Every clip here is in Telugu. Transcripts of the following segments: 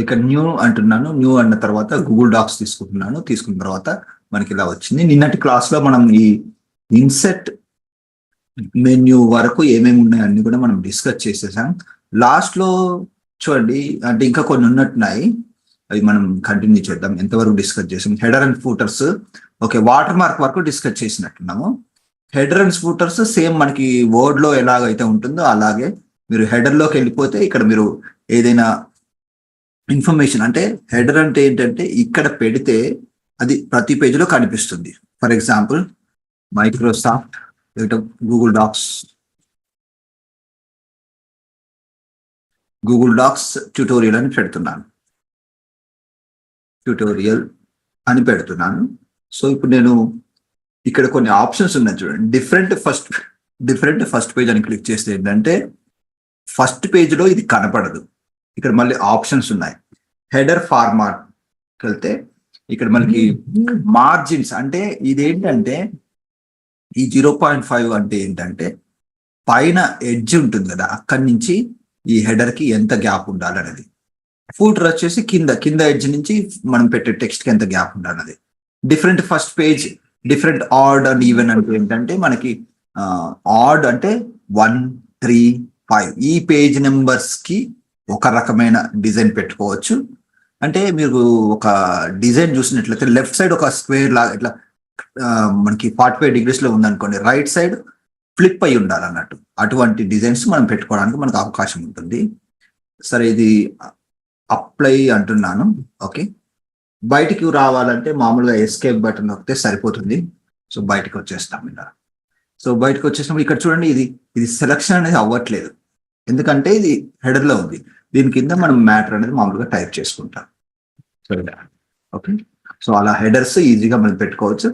ఇక్కడ న్యూ అంటున్నాను. న్యూ అన్న తర్వాత గూగుల్ డాక్స్ తీసుకుంటున్నాను. తీసుకున్న తర్వాత మనకి ఇలా వచ్చింది. నిన్నటి క్లాస్ లో మనం ఈ ఇన్సెట్ మెన్యూ వరకు ఏమేమి ఉన్నాయో అన్ని కూడా మనం డిస్కస్ చేసేసాం. లాస్ట్ లో చూడండి, అంటే ఇంకా కొన్ని ఉన్నట్టున్నాయి, అవి మనం కంటిన్యూ చేద్దాం. ఎంతవరకు డిస్కస్ చేసాం? Header and footers, okay, watermark వరకు డిస్కస్ చేసినట్టున్నాము. హెడర్ అండ్ ఫూటర్స్ సేమ్ మనకి వర్డ్ లో ఎలాగైతే ఉంటుందో అలాగే మీరు హెడర్ లోకి వెళ్ళిపోతే ఇక్కడ మీరు ఏదైనా ఇన్ఫర్మేషన్, అంటే హెడర్ అంటే ఏంటంటే ఇక్కడ పెడితే అది ప్రతి పేజీలో కనిపిస్తుంది. For example Microsoft Google Docs tutorial అని పెడుతున్నాను. ట్యూటోరియల్ అని పెడుతున్నాను. సో ఇప్పుడు నేను ఇక్కడ కొన్ని ఆప్షన్స్ ఉన్నాయి చూడండి. డిఫరెంట్ ఫస్ట్ పేజ్ అని క్లిక్ చేస్తే ఏంటంటే ఫస్ట్ పేజ్లో ఇది కనపడదు. ఇక్కడ మళ్ళీ ఆప్షన్స్ ఉన్నాయి. హెడర్ ఫార్మాట్ వెళ్తే ఇక్కడ మనకి మార్జిన్స్, అంటే ఇదేంటంటే ఈ 0.5 అంటే ఏంటంటే పైన ఎడ్జ్ ఉంటుంది కదా, అక్కడి నుంచి ఈ హెడర్ కి ఎంత గ్యాప్ ఉండాలనేది. ఫూటర్ వచ్చేసి కింద ఎడ్జ్ నుంచి మనం పెట్టే టెక్స్ట్ కి ఎంత గ్యాప్ ఉండాలనేది. Different first page, different add and even అంటే ఏంటంటే మనకి ఆడ్ అంటే 1, 3, 5 ఈ పేజ్ నెంబర్స్ కి ఒక రకమైన డిజైన్ పెట్టుకోవచ్చు. అంటే మీరు ఒక డిజైన్ చూసినట్లయితే లెఫ్ట్ సైడ్ ఒక స్క్వేర్ లాగా ఇట్లా మనకి 45 degrees లో ఉందనుకోండి, రైట్ సైడ్ ఫ్లిప్ అయి ఉండాలన్నట్టు. అటువంటి డిజైన్స్ మనం పెట్టుకోవడానికి మనకు అవకాశం ఉంటుంది. సరే, ఇది అప్లై అంటున్నాను. ఓకే, బయటికి రావాలంటే మామూలుగా ఎస్కేప్ బటన్ నొక్కితే సరిపోతుంది. సో బయటకు వచ్చేస్తాం ఇలా. సో బయటకు వచ్చేసినప్పుడు ఇక్కడ చూడండి, ఇది సెలక్షన్ అనేది అవ్వట్లేదు, ఎందుకంటే ఇది హెడర్ లో ఉంది. దీని కింద మనం మ్యాటర్ అనేది మామూలుగా టైప్ చేసుకుంటాం. సో ఓకే, సో అలా హెడర్స్ ఈజీగా మనం పెట్టుకోవచ్చు.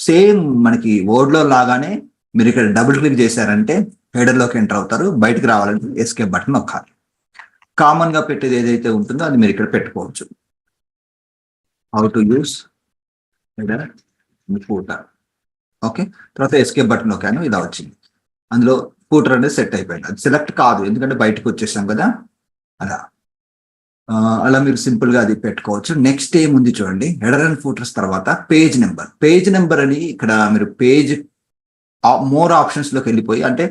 సేమ్ మనకి వర్డ్ లో లాగానే మీరు ఇక్కడ డబుల్ క్లిక్ చేశారంటే హెడర్ లోకి ఎంటర్ అవుతారు. బయటకు రావాలంటే ఎస్కేప్ బటన్ నొక్కాలి. కామన్ గా పెట్టేది ఏదైతే ఉంటుందో అది మీరు ఇక్కడ పెట్టుకోవచ్చు. How to use header footer. Okay, తర్వాత ఎస్కేప్ బటన్ నొక్కాను, ఇలా వచ్చింది. అందులో ఫూటర్ అనేది సెట్ అయిపోయింది. అది సెలెక్ట్ కాదు, ఎందుకంటే బయటకు వచ్చేసాం కదా. అలా మీరు సింపుల్ గా అది పెట్టుకోవచ్చు. నెక్స్ట్ ఏముంది చూడండి, హెడర్ అండ్ ఫూటర్స్ తర్వాత పేజ్ నెంబర్ అని ఇక్కడ మీరు పేజ్ మోర్ ఆప్షన్స్ లోకి వెళ్ళిపోయి, అంటే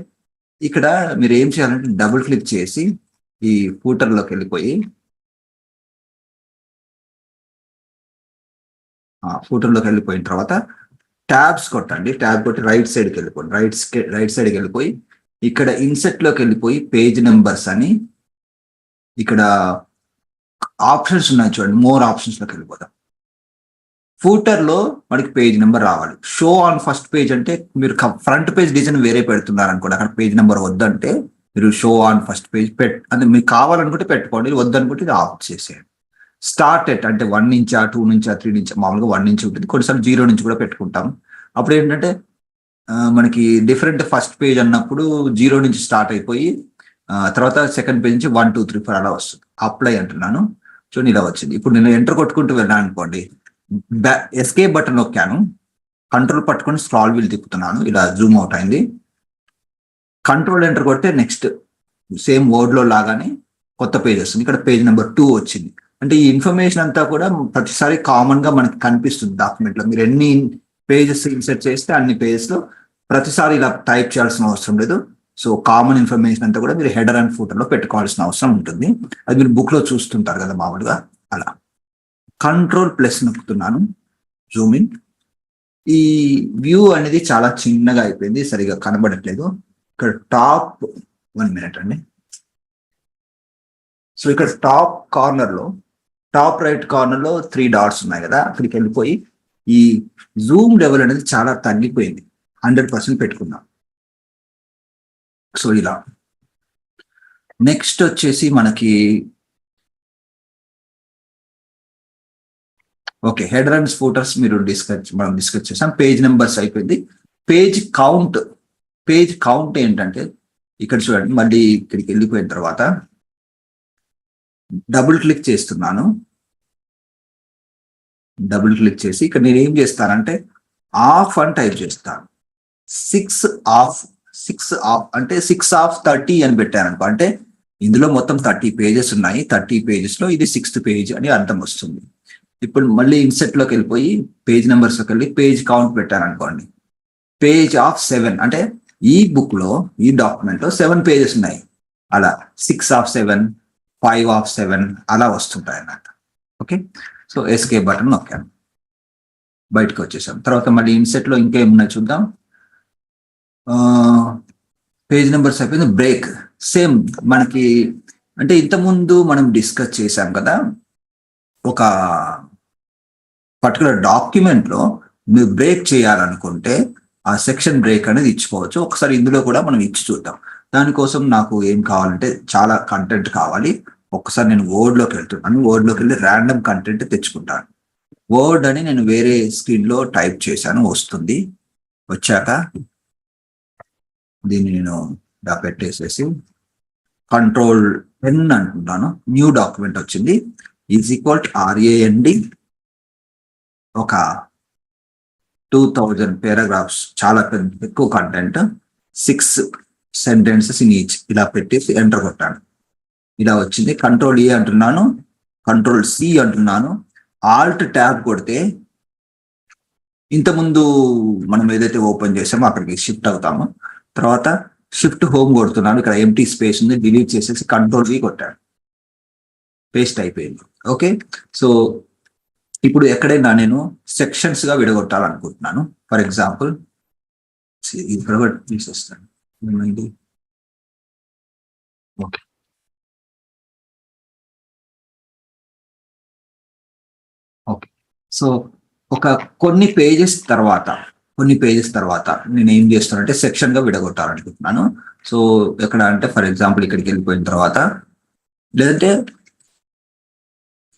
ఇక్కడ మీరు ఏం చేయాలంటే డబుల్ క్లిక్ చేసి ఈ ఫూటర్ లోకి వెళ్ళిపోయి వెళ్ళిపోయిన తర్వాత ట్యాబ్స్ కొట్టండి. ట్యాబ్ కొట్టి రైట్ సైడ్కి వెళ్ళిపోండి. రైట్ సైడ్కి వెళ్ళిపోయి ఇక్కడ ఇన్సెట్ లోకి వెళ్ళిపోయి పేజ్ నెంబర్స్ అని ఇక్కడ ఆప్షన్స్ ఉన్నాయి చూడండి. మోర్ ఆప్షన్స్ లోకి వెళ్ళిపోతాం. ఫూటర్ లో మనకి పేజ్ నెంబర్ రావాలి. షో ఆన్ ఫస్ట్ పేజ్ అంటే మీరు ఫ్రంట్ పేజ్ డిజైన్ వేరే పెడుతున్నారు అనుకోండి, అక్కడ పేజ్ నెంబర్ వద్దంటే మీరు షో ఆన్ ఫస్ట్ పేజ్ అంటే మీకు కావాలనుకుంటే పెట్టుకోండి, వద్దనుకుంటే ఇది ఆఫ్ చేసేయండి. స్టార్ట్ ఎట్ అంటే 1 నుంచా 2 నుంచా 3 నుంచి, మామూలుగా 1 నుంచి ఉంటుంది, కొన్నిసార్లు 0 నుంచి కూడా పెట్టుకుంటాం. అప్పుడు ఏంటంటే మనకి డిఫరెంట్ ఫస్ట్ పేజ్ అన్నప్పుడు 0 నుంచి స్టార్ట్ అయిపోయి తర్వాత సెకండ్ పేజ్ నుంచి 1, 2, 3, 4 అలా వస్తుంది. అప్లై అంటున్నాను, చూడండి ఇలా వచ్చింది. ఇప్పుడు నేను ఎంటర్ కొట్టుకుంటూ వెళ్ళాను అనుకోండి, ఎస్కేప్ బటన్ నొక్కాను, కంట్రోల్ పట్టుకొని స్క్రాల్ వీల్ తిప్పుతున్నాను, ఇలా జూమ్ అవుట్ అయింది. కంట్రోల్ ఎంటర్ కొడితే నెక్స్ట్ సేమ్ వర్డ్ లో లాగానే కొత్త పేజ్ వస్తుంది. ఇక్కడ పేజ్ నెంబర్ 2 వచ్చింది. అంటే ఈ ఇన్ఫర్మేషన్ అంతా కూడా ప్రతిసారి కామన్ గా మనకి కనిపిస్తుంది డాక్యుమెంట్ లో. మీరు ఎన్ని పేజెస్ ఇన్సర్ట్ చేస్తే అన్ని పేజెస్ లో ప్రతిసారి ఇలా టైప్ చేయాల్సిన అవసరం లేదు. సో కామన్ ఇన్ఫర్మేషన్ అంతా కూడా మీరు హెడర్ అండ్ ఫూటర్ లో పెట్టుకోవాల్సిన అవసరం ఉంటుంది. అది మీరు బుక్ లో చూస్తుంటారు కదా మామూలుగా అలా. కంట్రోల్ ప్లస్ నొక్కుతున్నాను, జూమ్ ఇన్. ఈ వ్యూ అనేది చాలా చిన్నగా అయిపోయింది, సరిగా కనబడట్లేదు. ఇక్కడ టాప్ 1 minute అండి. సో ఇక్కడ టాప్ రైట్ కార్నర్ లో 3 dots ఉన్నాయి కదా, అక్కడికి వెళ్ళిపోయి ఈ జూమ్ లెవెల్ అనేది చాలా తగ్గిపోయింది, 100% పెట్టుకుందాం. సో ఇలా. నెక్స్ట్ వచ్చేసి మనకి ఓకే, హెడర్ అండ్ ఫూటర్స్ మనం డిస్కస్ చేసాం. పేజ్ నెంబర్స్ అయిపోయింది. పేజ్ కౌంట్ ఏంటంటే ఇక్కడ చూడండి, మళ్ళీ ఇక్కడికి వెళ్ళిపోయిన తర్వాత డబుల్ క్లిక్ చేస్తున్నాను. డబుల్ క్లిక్ చేసి ఇక్కడ నేను ఏం చేస్తానంటే ఆఫ్ అని టైప్ చేస్తాను. 6 ఆఫ్ అంటే 6 ఆఫ్ 30 అని పెట్టాను అనుకో, అంటే ఇందులో మొత్తం 30 పేజెస్ ఉన్నాయి. 30 పేజెస్ లో ఇది 6th పేజ్ అని అర్థం వస్తుంది. ఇప్పుడు మళ్ళీ ఇన్సెట్ లోకి వెళ్ళిపోయి పేజ్ నెంబర్స్ లోకి వెళ్ళి పేజ్ కౌంట్ పెట్టాను అనుకోండి. పేజ్ ఆఫ్ 7 అంటే ఈ బుక్ లో ఈ డాక్యుమెంట్ లో 7 పేజెస్ ఉన్నాయి. అలా 6 ఆఫ్ 7, 5 ఆఫ్ 7 అలా వస్తుంటాయి అన్నమాట. ఓకే, సో ఎస్కేప్ బటన్ నొక్కాను, బయటకు వచ్చేసాం. తర్వాత మళ్ళీ ఇన్సెట్ లో ఇంకేమున్నాయి చూద్దాం. పేజ్ నెంబర్స్ అయిపోయింది. బ్రేక్ సేమ్ మనకి అంటే ఇంతకుముందు మనం డిస్కస్ చేసాం కదా, ఒక పర్టికులర్ డాక్యుమెంట్ లో మీరు బ్రేక్ చేయాలనుకుంటే ఆ సెక్షన్ బ్రేక్ అనేది ఇచ్చుకోవచ్చు. ఒకసారి ఇందులో కూడా మనం ఇచ్చి చూద్దాం. దానికోసం నాకు ఏం కావాలంటే చాలా కంటెంట్ కావాలి. ఒక్కసారి నేను వర్డ్లోకి వెళ్తున్నాను. వర్డ్లోకి వెళ్ళి ర్యాండమ్ కంటెంట్ తెచ్చుకుంటాను. వర్డ్ అని నేను వేరే స్క్రీన్ లో టైప్ చేశాను, వస్తుంది. వచ్చాక దీన్ని నేను ఇలా పెట్టేసేసి Ctrl+N అంటున్నాను. న్యూ డాక్యుమెంట్ వచ్చింది. ఈజ్ ఈక్వల్ టు RAND ఒక 2000 పారాగ్రాఫ్స్, చాలా ఎక్కువ కంటెంట్, 6 సెంటెన్సెస్ ఇన్ ఈచ్ ఇలా పెట్టేసి ఎంటర్ కొట్టాను. ఇలా వచ్చింది. Ctrl+A అంటున్నాను, Ctrl+C అంటున్నాను, Alt+Tab కొడితే ఇంతకుముందు మనం ఏదైతే ఓపెన్ చేసామో అక్కడికి షిఫ్ట్ అవుతాము. తర్వాత షిఫ్ట్ హోమ్ కొడుతున్నాను. ఇక్కడ ఎంటీ స్పేస్ ఉంది, డిలీట్ చేసేసి Ctrl+V కొట్టాను, పేస్ట్ అయిపోయింది. ఓకే, సో ఇప్పుడు ఎక్కడైనా నేను సెక్షన్స్ గా విడగొట్టాలనుకుంటున్నాను. ఫర్ ఎగ్జాంపుల్ తీసేస్తాను. ఓకే, ఓకే, సో కొన్ని పేజెస్ తర్వాత నేను ఏం చేస్తానంటే సెక్షన్ గా విడగొట్టాలనుకుంటున్నాను. సో ఎక్కడ అంటే ఫర్ ఎగ్జాంపుల్ ఇక్కడికి వెళ్ళిపోయిన తర్వాత, లేదంటే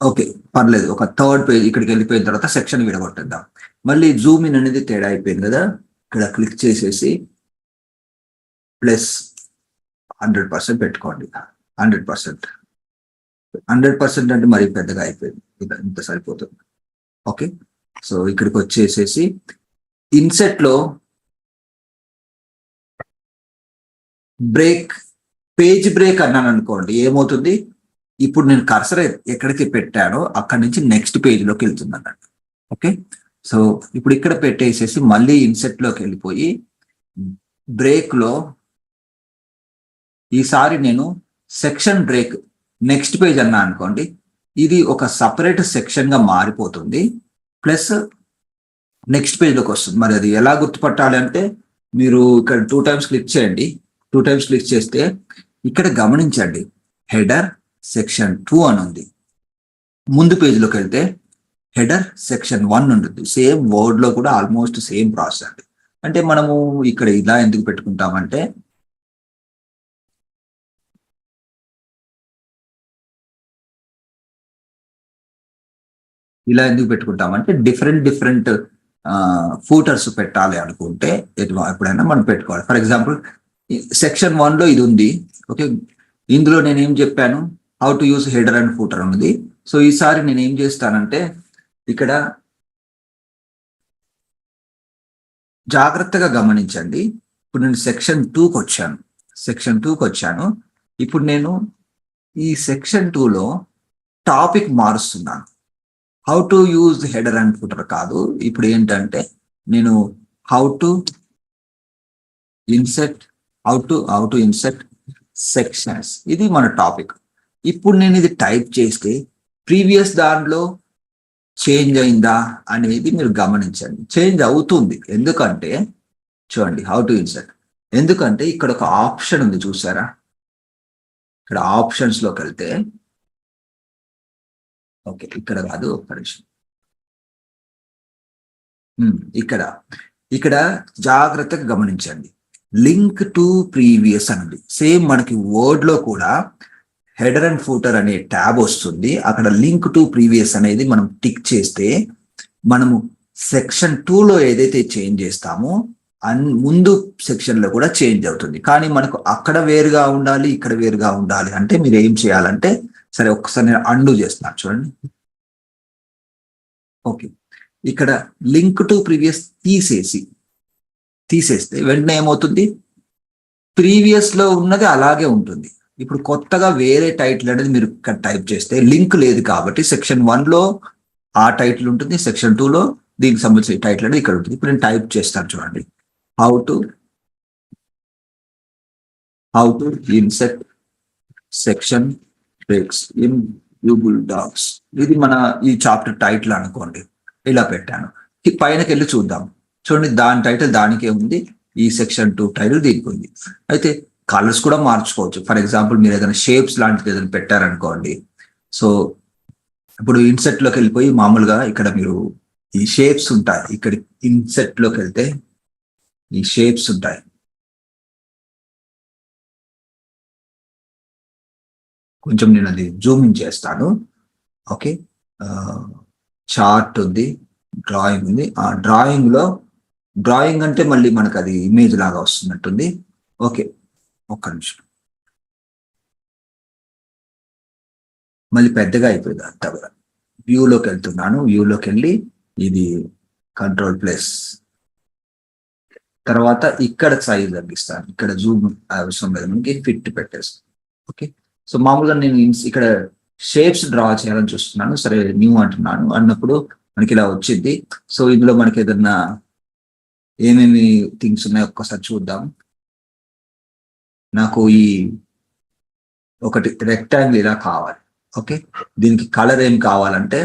ఓకే పర్లేదు, ఒక 3rd పేజ్ ఇక్కడికి వెళ్ళిపోయిన తర్వాత సెక్షన్ విడగొట్టేద్దాం. మళ్ళీ జూమ్ ఇన్ అనేది తేడా అయిపోయింది కదా, ఇక్కడ క్లిక్ చేసేసి +100% పెట్టుకోండి. 100% అంటే మరీ పెద్దగా అయిపోయింది, ఇంత సరిపోతుంది. ఓకే, సో ఇక్కడికి వచ్చేసేసి ఇన్సెట్ లో పేజ్ బ్రేక్ అన్నాను అనుకోండి, ఏమవుతుంది, ఇప్పుడు నేను కర్సర్ ఎక్కడికి పెట్టానో అక్కడి నుంచి నెక్స్ట్ పేజ్ లోకి వెళ్తుంది అన్నట్టు. ఓకే, సో ఇప్పుడు ఇక్కడ పెట్టేసేసి మళ్ళీ ఇన్సెట్ లోకి వెళ్ళిపోయి బ్రేక్ లో ఈసారి నేను సెక్షన్ బ్రేక్ నెక్స్ట్ పేజ్ అన్నా అనుకోండి, ఇది ఒక సపరేట్ సెక్షన్ గా మారిపోతుంది, ప్లస్ నెక్స్ట్ పేజ్ లోకి వస్తుంది. మరి అది ఎలా గుర్తుపట్టాలి అంటే మీరు ఇక్కడ 2 times క్లిక్ చేయండి. 2 times క్లిక్ చేస్తే ఇక్కడ గమనించండి, హెడర్ సెక్షన్ 2 అని ఉంది. ముందు పేజ్లోకి వెళ్తే హెడర్ సెక్షన్ 1 ఉంటుంది. సేమ్ వర్డ్ లో కూడా ఆల్మోస్ట్ సేమ్ ప్రాసెస్ అండి. అంటే మనము ఇక్కడ ఇలా ఎందుకు పెట్టుకుంటామంటే డిఫరెంట్ ఫూటర్స్ పెట్టాలి అనుకుంటే ఎప్పుడైనా మనం పెట్టుకోవాలి. ఫర్ ఎగ్జాంపుల్ సెక్షన్ 1 లో ఇది ఉంది. ఓకే, ఇందులో నేను ఏం చెప్పాను, how to use header and footer ఉంది. సో ఈసారి నేను ఏం చేస్తానంటే ఇక్కడ జాగ్రత్తగా గమనించండి. ఇప్పుడు నేను సెక్షన్ 2కి వచ్చాను. ఇప్పుడు నేను ఈ సెక్షన్ 2లో టాపిక్ మారుస్తున్నాను. How to use header and footer కాదు, ఇప్పుడు ఏంటంటే నేను హౌ టు ఇన్సెట్ సెక్షన్స్, ఇది మన టాపిక్. ఇప్పుడు నేను ఇది టైప్ చేస్తే ప్రీవియస్ దాంట్లో చేంజ్ అయిందా అనేది మీరు గమనించండి. చేంజ్ అవుతుంది, ఎందుకంటే చూడండి హౌ టు ఇన్సెట్, ఎందుకంటే ఇక్కడ ఒక ఆప్షన్ ఉంది చూసారా, ఇక్కడ ఆప్షన్స్ లోకి వెళ్తే, ఓకే ఇక్కడ కాదు, ఒక్క నిమిషం, ఇక్కడ జాగ్రత్తగా గమనించండి, లింక్ టు ప్రీవియస్ అన్నది. సేమ్ మనకి వర్డ్ లో కూడా హెడర్ అండ్ ఫూటర్ అనే ట్యాబ్ వస్తుంది. అక్కడ లింక్ టు ప్రీవియస్ అనేది మనం టిక్ చేస్తే మనము సెక్షన్ 2లో ఏదైతే చేంజ్ చేస్తామో ముందు సెక్షన్ లో కూడా చేంజ్ అవుతుంది. కానీ మనకు అక్కడ వేరుగా ఉండాలి, ఇక్కడ వేరుగా ఉండాలి అంటే మీరు ఏం చేయాలంటే, సరే ఒక్కసారి నేను అండు చేస్తున్నాను చూడండి. ఓకే, ఇక్కడ లింక్ టు ప్రీవియస్ తీసేస్తే వెంటనే ఏమవుతుంది, ప్రీవియస్ లో ఉన్నది అలాగే ఉంటుంది. ఇప్పుడు కొత్తగా వేరే టైటిల్ అనేది మీరు ఇక్కడ టైప్ చేస్తే లింక్ లేదు కాబట్టి సెక్షన్ 1లో ఆ టైటిల్ ఉంటుంది, సెక్షన్ 2లో దీనికి సంబంధించిన టైటిల్ అనేది ఇక్కడ ఉంటుంది. ఇప్పుడు నేను టైప్ చేస్తాను చూడండి, how to insert section breaks in Google Docs. ఇది మన ఈ చాప్టర్ టైటిల్ అనుకోండి, ఇలా పెట్టాను. పైనకి వెళ్ళి చూద్దాం. చూడండి, దాని టైటిల్ దానికే ఉంది, ఈ సెక్షన్ 2 టైటిల్ దీనికి ఉంది. అయితే కలర్స్ కూడా మార్చుకోవచ్చు. ఫర్ ఎగ్జాంపుల్ మీరు ఏదైనా షేప్స్ లాంటిది ఏదైనా పెట్టారనుకోండి, సో ఇప్పుడు ఇన్సెట్ లోకి వెళ్ళిపోయి మామూలుగా ఇక్కడ మీరు ఈ షేప్స్ ఉంటాయి, ఇక్కడ ఇన్సెట్ లోకి వెళ్తే ఈ షేప్స్ ఉంటాయి. కొంచెం నేను అది జూమ్ ఇన్ చేస్తాను. ఓకే, చార్ట్ ఉంది, డ్రాయింగ్ ఉంది. ఆ డ్రాయింగ్ అంటే మళ్ళీ మనకు అది ఇమేజ్ లాగా వస్తున్నట్టుంది. ఓకే, ఒక్క నిమిషం, మళ్ళీ పెద్దగా అయిపోయింది అంతా కూడా. వ్యూలోకి వెళ్తున్నాను, వ్యూలోకి వెళ్ళి ఇది కంట్రోల్+, తర్వాత ఇక్కడ సైజ్ తగ్గిస్తాను, ఇక్కడ జూమ్ అవసరం లేదు మనకి, ఫిట్ పెట్టేస్తాను. ఓకే, సో మామూలుగా నేను ఇక్కడ షేప్స్ డ్రా చేయాలని చూస్తున్నాను. సరే, న్యూ అంటున్నాను, అన్నప్పుడు మనకి ఇలా వచ్చింది. సో ఇందులో మనకి ఏదన్నా ఏమేమి థింగ్స్ ఉన్నాయో ఒక్కసారి చూద్దాం. నాకు ఈ ఒకటి రెక్టాంగిల్ ఇలా కావాలి. ఓకే, దీనికి కలర్ ఏం కావాలంటే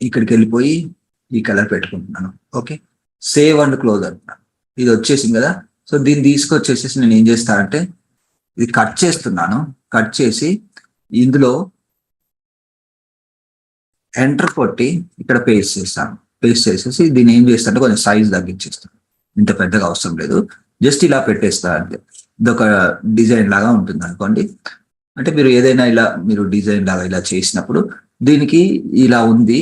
ఇక్కడికి వెళ్ళిపోయి ఈ కలర్ పెట్టుకుంటున్నాను. ఓకే, సేవ్ అండ్ క్లోజ్ అంటున్నాను. ఇది వచ్చేసింది కదా. సో దీన్ని తీసుకొచ్చేసేసి నేను ఏం చేస్తానంటే ఇది కట్ చేస్తున్నాను. కట్ చేసి ఇందులో ఎంటర్ కొట్టి ఇక్కడ పేస్ట్ చేస్తాను. పేస్ట్ చేసేసి దీన్ని ఏం చేస్తానంటే కొంచెం సైజ్ తగ్గించేస్తాను. ఇంత పెద్దగా అవసరం లేదు, జస్ట్ ఇలా పెట్టేస్తా అంతే. ఇదొక డిజైన్ లాగా ఉంటుంది అనుకోండి. అంటే మీరు ఏదైనా ఇలా మీరు డిజైన్ లాగా ఇలా చేసినప్పుడు దీనికి ఇలా ఉంది,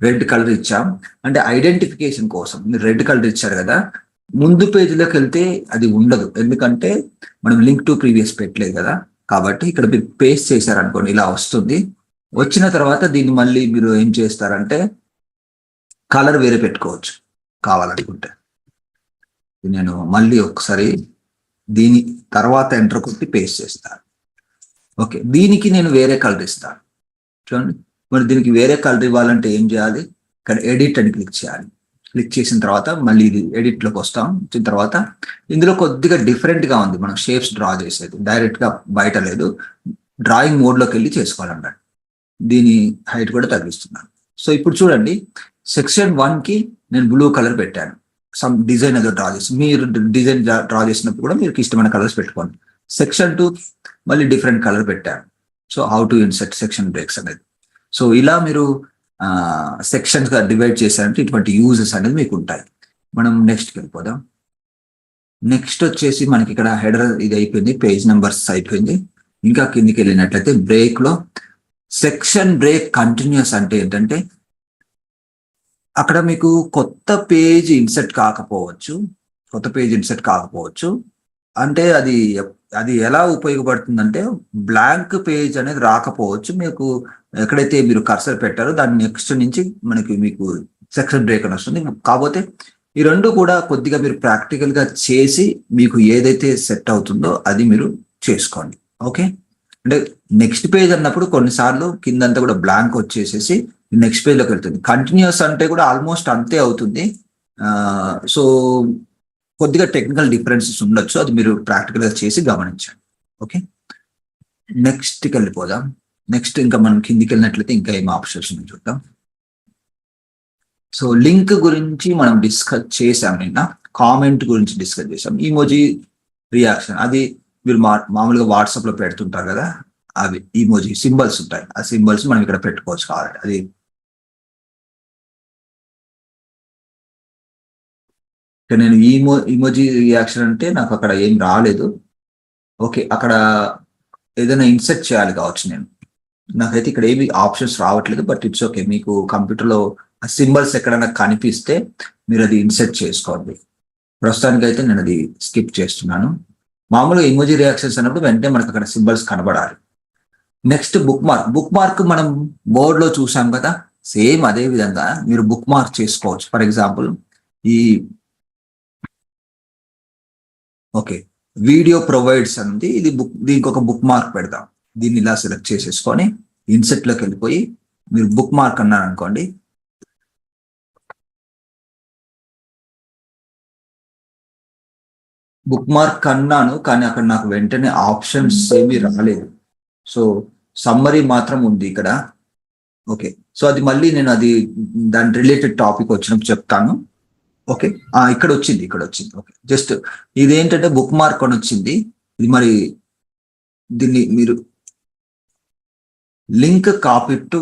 రెడ్ కలర్ ఇచ్చాం అంటే ఐడెంటిఫికేషన్ కోసం. మీరు రెడ్ కలర్ ఇచ్చారు కదా, ముందు పేజీలోకి వెళ్తే అది ఉండదు, ఎందుకంటే మనం లింక్ టు ప్రీవియస్ పెట్టలేదు కదా. కాబట్టి ఇక్కడ మీరు పేస్ట్ చేశారనుకోండి, ఇలా వస్తుంది. వచ్చిన తర్వాత దీన్ని మళ్ళీ మీరు ఏం చేస్తారంటే కలర్ వేరే పెట్టుకోవచ్చు కావాలనుకుంటే. నేను మళ్ళీ ఒకసారి దీని తర్వాత ఎంటర్ కొట్టి పేస్ట్ చేస్తాను. ఓకే, దీనికి నేను వేరే కలర్ ఇస్తాను. చూడండి, మరి దీనికి వేరే కలర్ ఇవ్వాలంటే ఏం చేయాలి, ఇక్కడ ఎడిట్ అని క్లిక్ చేయాలి. క్లిక్ చేసిన తర్వాత మళ్ళీ ఇది ఎడిట్లోకి వస్తాం. వచ్చిన తర్వాత ఇందులో కొద్దిగా డిఫరెంట్గా ఉంది, మనం షేప్స్ డ్రా చేసేది డైరెక్ట్గా బయట లేదు, డ్రాయింగ్ మోడ్లోకి వెళ్ళి చేసుకోవాలన్నమాట. దీని హైట్ కూడా తగ్గిస్తున్నాను. సో ఇప్పుడు చూడండి, సెక్షన్ 1కి నేను బ్లూ కలర్ పెట్టాను, సమ్ డిజైన్ ఏదో డ్రా చేసి. మీరు డిజైన్ డ్రా చేసినప్పుడు కూడా మీకు ఇష్టమైన కలర్స్ పెట్టుకోండి. సెక్షన్ 2 మళ్ళీ డిఫరెంట్ కలర్ పెట్టాను. So how to insert section breaks అనేది. సో ఇలా మీరు సెక్షన్స్ గా డివైడ్ చేశారంటే ఇటువంటి యూజెస్ అనేది మీకు ఉంటాయి. మనం నెక్స్ట్కి వెళ్ళిపోదాం. నెక్స్ట్ వచ్చేసి మనకి ఇక్కడ హెడర్ ఇది అయిపోయింది, పేజ్ నెంబర్స్ అయిపోయింది. ఇంకా కిందికి వెళ్ళినట్లయితే బ్రేక్ లో సెక్షన్ బ్రేక్ కంటిన్యూస్ అంటే ఏంటంటే అక్కడ మీకు కొత్త పేజ్ ఇన్సెట్ కాకపోవచ్చు, అంటే అది ఎలా ఉపయోగపడుతుందంటే బ్లాంక్ పేజ్ అనేది రాకపోవచ్చు. మీకు ఎక్కడైతే మీరు కర్సర్ పెట్టారో దాని నెక్స్ట్ నుంచి మీకు సెక్షన్ బ్రేక్ అని వస్తుంది. కాకపోతే ఈ రెండు కూడా కొద్దిగా మీరు ప్రాక్టికల్ గా చేసి మీకు ఏదైతే సెట్ అవుతుందో అది మీరు చేసుకోండి. ఓకే, అంటే నెక్స్ట్ పేజ్ అన్నప్పుడు కొన్నిసార్లు కిందంతా కూడా బ్లాంక్ వచ్చేసేసి నెక్స్ట్ పేజ్ లోకి వెళ్తుంది. కంటిన్యూస్ అంటే కూడా ఆల్మోస్ట్ అంతే అవుతుంది. సో కొద్దిగా టెక్నికల్ డిఫరెన్సెస్ ఉండొచ్చు, అది మీరు ప్రాక్టికల్ గా చేసి గమనించండి. ఓకే, నెక్స్ట్కి వెళ్ళిపోదాం. నెక్స్ట్ ఇంకా మనం కిందికి వెళ్ళినట్లయితే ఇంకా ఏం ఆప్షన్స్ ఉన్నాయి చూద్దాం. సో లింక్ గురించి మనం డిస్కస్ చేసాం నిన్న, కామెంట్ గురించి డిస్కస్ చేసాం. ఈమోజీ రియాక్షన్ అది మీరు మామూలుగా వాట్సాప్ లో పెడుతుంటారు కదా, అవి ఈమోజీ సింబల్స్ ఉంటాయి. ఆ సింబల్స్ మనం ఇక్కడ పెట్టుకోవచ్చు కావాలంటే. అది నేను ఈమోజీ రియాక్షన్ అంటే నాకు అక్కడ ఏం రాలేదు. ఓకే, అక్కడ ఏదైనా ఇన్సెట్ చేయాలి కావచ్చు నేను, నాకైతే ఇక్కడ ఏమి ఆప్షన్స్ రావట్లేదు. బట్ ఇట్స్ ఓకే, మీకు కంప్యూటర్లో సింబల్స్ ఎక్కడైనా కనిపిస్తే మీరు అది ఇన్సెట్ చేసుకోండి. ప్రస్తుతానికి అయితే నేను అది స్కిప్ చేస్తున్నాను. మామూలుగా ఇమోజీ రియాక్షన్స్ అన్నప్పుడు వెంటనే మనకు అక్కడ సింబల్స్ కనబడాలి. నెక్స్ట్ బుక్ మార్క్ మనం బోర్డులో చూసాం కదా, సేమ్ అదే విధంగా మీరు బుక్ మార్క్ చేసుకోవచ్చు. For example okay, video provides అంది ఇది దీనికి ఒక బుక్ మార్క్ పెడదాం. దీన్ని ఇలా సెలెక్ట్ చేసేసుకొని ఇన్సెట్ లోకి వెళ్ళిపోయి మీరు బుక్ మార్క్ అన్నారు అనుకోండి, బుక్ మార్క్ అన్నాను కానీ అక్కడ నాకు వెంటనే ఆప్షన్స్ ఏమీ రాలేదు. సో సమ్మరీ మాత్రం ఉంది ఇక్కడ. ఓకే, సో అది మళ్ళీ నేను అది దాని రిలేటెడ్ టాపిక్ వచ్చినప్పుడు చెప్తాను. ఓకే, ఇక్కడ వచ్చింది. ఓకే, జస్ట్ ఇదేంటంటే బుక్ మార్క్ అని వచ్చింది. ఇది మరి దీన్ని మీరు link copy to,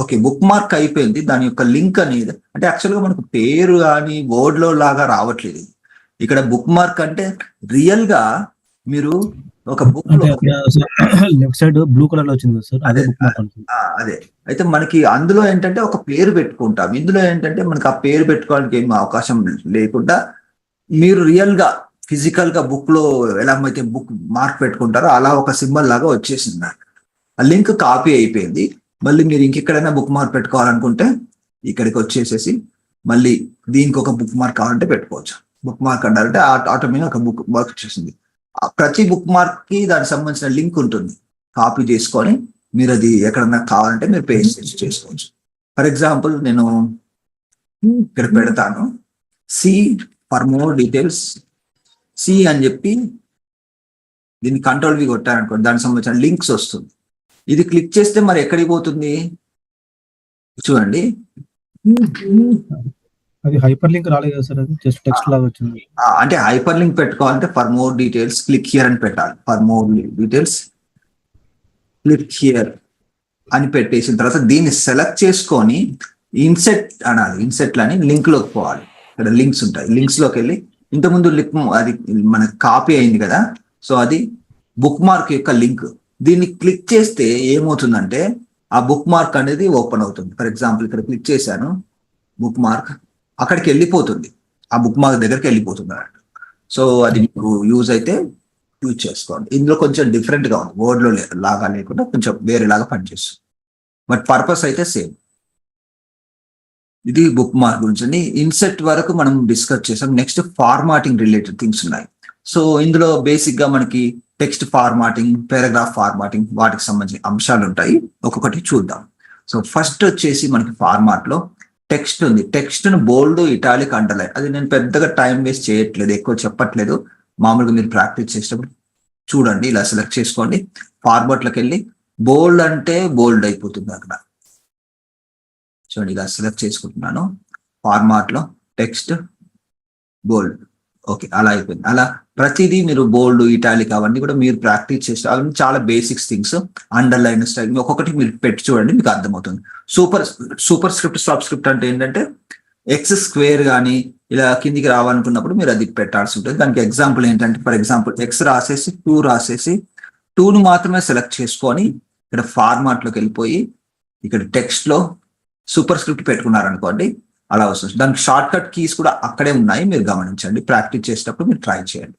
okay book mark అయిపోయింది. దాని యొక్క లింక్ అనేది అంటే యాక్చువల్గా మనకు పేరు కానీ వర్డ్ లో లాగా రావట్లేదు. ఇక్కడ బుక్ మార్క్ అంటే రియల్ గా మీరు ఒక book left side blue colour లో వచ్చింది సార్, అదే బుక్ మార్క్. అదే అయితే మనకి అందులో ఏంటంటే ఒక పేరు పెట్టుకుంటాం. ఇందులో ఏంటంటే మనకి ఆ పేరు పెట్టుకోవడానికి ఏం అవకాశం లేకుండా మీరు రియల్ గా ఫిజికల్ గా బుక్ లో ఎలా అయితే బుక్ మార్క్ పెట్టుకుంటారో అలా ఒక సింబల్ లాగా వచ్చేసింది నాకు. ఆ లింక్ కాపీ అయిపోయింది. మళ్ళీ మీరు ఇంకెక్కడైనా బుక్ మార్క్ పెట్టుకోవాలనుకుంటే ఇక్కడికి వచ్చేసేసి మళ్ళీ దీనికి ఒక బుక్ మార్క్ కావాలంటే పెట్టుకోవచ్చు. బుక్ మార్క్ అంటారంటే ఆటోమేటిక్ ఒక బుక్ మార్క్ వచ్చేసింది. ప్రతి బుక్ మార్క్ కి దానికి సంబంధించిన లింక్ ఉంటుంది. కాపీ చేసుకొని మీరు అది ఎక్కడన్నా కావాలంటే మీరు పేస్ట్ చేసుకోవచ్చు. ఫర్ ఎగ్జాంపుల్ నేను ఇక్కడ పెడతాను see for more details, see అని చెప్పి దీన్ని కంట్రోల్ వి కొట్టారనుకోండి, దానికి సంబంధించిన లింక్స్ వస్తుంది. ఇది క్లిక్ చేస్తే మరి ఎక్కడికి పోతుంది చూడండి. అది హైపర్ లింక్ రాలేదు కదా సార్, అది జస్ట్ టెక్స్ట్ లాగా వచ్చింది. అంటే హైపర్ లింక్ పెట్టుకోవాలంటే for more details click here అని పెట్టాలి. For more details click here అని పెట్టేసిన తర్వాత దీన్ని సెలెక్ట్ చేసుకొని ఇన్సెట్ అనాలి. ఇన్సెట్ అని లింక్ లోకి పోవాలి. ఇక్కడ లింక్స్ ఉంటాయి. లింక్స్ లోకి వెళ్ళి ఇంతకుముందు లింక్ అది మనకు కాపీ అయింది కదా, సో అది బుక్ మార్క్ యొక్క లింక్. దీన్ని క్లిక్ చేస్తే ఏమవుతుందంటే ఆ బుక్ మార్క్ అనేది ఓపెన్ అవుతుంది. ఫర్ ఎగ్జాంపుల్ ఇక్కడ క్లిక్ చేశాను, బుక్ మార్క్ అక్కడికి వెళ్ళిపోతుంది. ఆ బుక్ మార్క్ దగ్గరికి వెళ్ళిపోతుంది అన్నట్టు. సో అది మీకు యూజ్ అయితే యూజ్ చేసుకోండి. ఇందులో కొంచెం డిఫరెంట్ గా ఉంది, వర్డ్ లో లాగా లేకుండా కొంచెం వేరేలాగా పనిచేస్తుంది. బట్ పర్పస్ అయితే సేమ్. ఇది బుక్ మార్క్ గురించి. ఇన్సెట్ వరకు మనం డిస్కస్ చేసాం. నెక్స్ట్ ఫార్మాటింగ్ రిలేటెడ్ థింగ్స్ ఉన్నాయి. సో ఇందులో బేసిక్ గా మనకి టెక్స్ట్ ఫార్మాటింగ్, పారాగ్రాఫ్ ఫార్మాటింగ్, వాటికి సంబంధించిన అంశాలు ఉంటాయి. ఒక్కొక్కటి చూద్దాం. సో ఫస్ట్ వచ్చేసి మనకి ఫార్మాట్ లో టెక్స్ట్ ఉంది. టెక్స్ట్ ను బోల్డ్, ఇటాలిక్, అండర్లైన్. అది నేను పెద్దగా టైం వేస్ట్ చేయట్లేదు, ఎక్కువ చెప్పట్లేదు. మామూలుగా మీరు ప్రాక్టీస్ చేసేటప్పుడు చూడండి. ఇలా సెలెక్ట్ చేసుకోండి. ఫార్మాట్ లోకి వెళ్ళి బోల్డ్ అంటే బోల్డ్ అయిపోతుంది అక్కడ. చూడండి, ఇలా సెలెక్ట్ చేసుకుంటున్నాను. ఫార్మాట్ లో టెక్స్ట్ బోల్డ్. ఓకే, అలా అయిపోయింది. అలా ప్రతిదీ మీరు బోల్డ్, ఇటాలిక్ అవన్నీ కూడా మీరు ప్రాక్టీస్ చేస్తే అవన్నీ చాలా బేసిక్స్ థింగ్స్. అండర్లైన్ స్టైల్ ఒక్కొక్కటి మీరు పెట్టి చూడండి, మీకు అర్థమవుతుంది. సూపర్ స్క్రిప్ట్, సబ్ స్క్రిప్ట్ అంటే ఏంటంటే ఎక్స్ స్క్వేర్ కానీ ఇలా కిందికి రావాలనుకున్నప్పుడు మీరు అది పెట్టాల్సి ఉంటుంది. దానికి ఎగ్జాంపుల్ ఏంటంటే ఫర్ ఎగ్జాంపుల్ ఎక్స్ రాసేసి 2 రాసేసి 2ను మాత్రమే సెలెక్ట్ చేసుకొని ఇక్కడ ఫార్మాట్ లోకి వెళ్ళిపోయి ఇక్కడ టెక్స్ట్ లో సూపర్ స్క్రిప్ట్ పెట్టుకున్నారనుకోండి, అలా వస్తుంది. దానికి షార్ట్ కట్ కీస్ కూడా అక్కడే ఉన్నాయి, మీరు గమనించండి. ప్రాక్టీస్ చేసేటప్పుడు మీరు ట్రై చేయండి.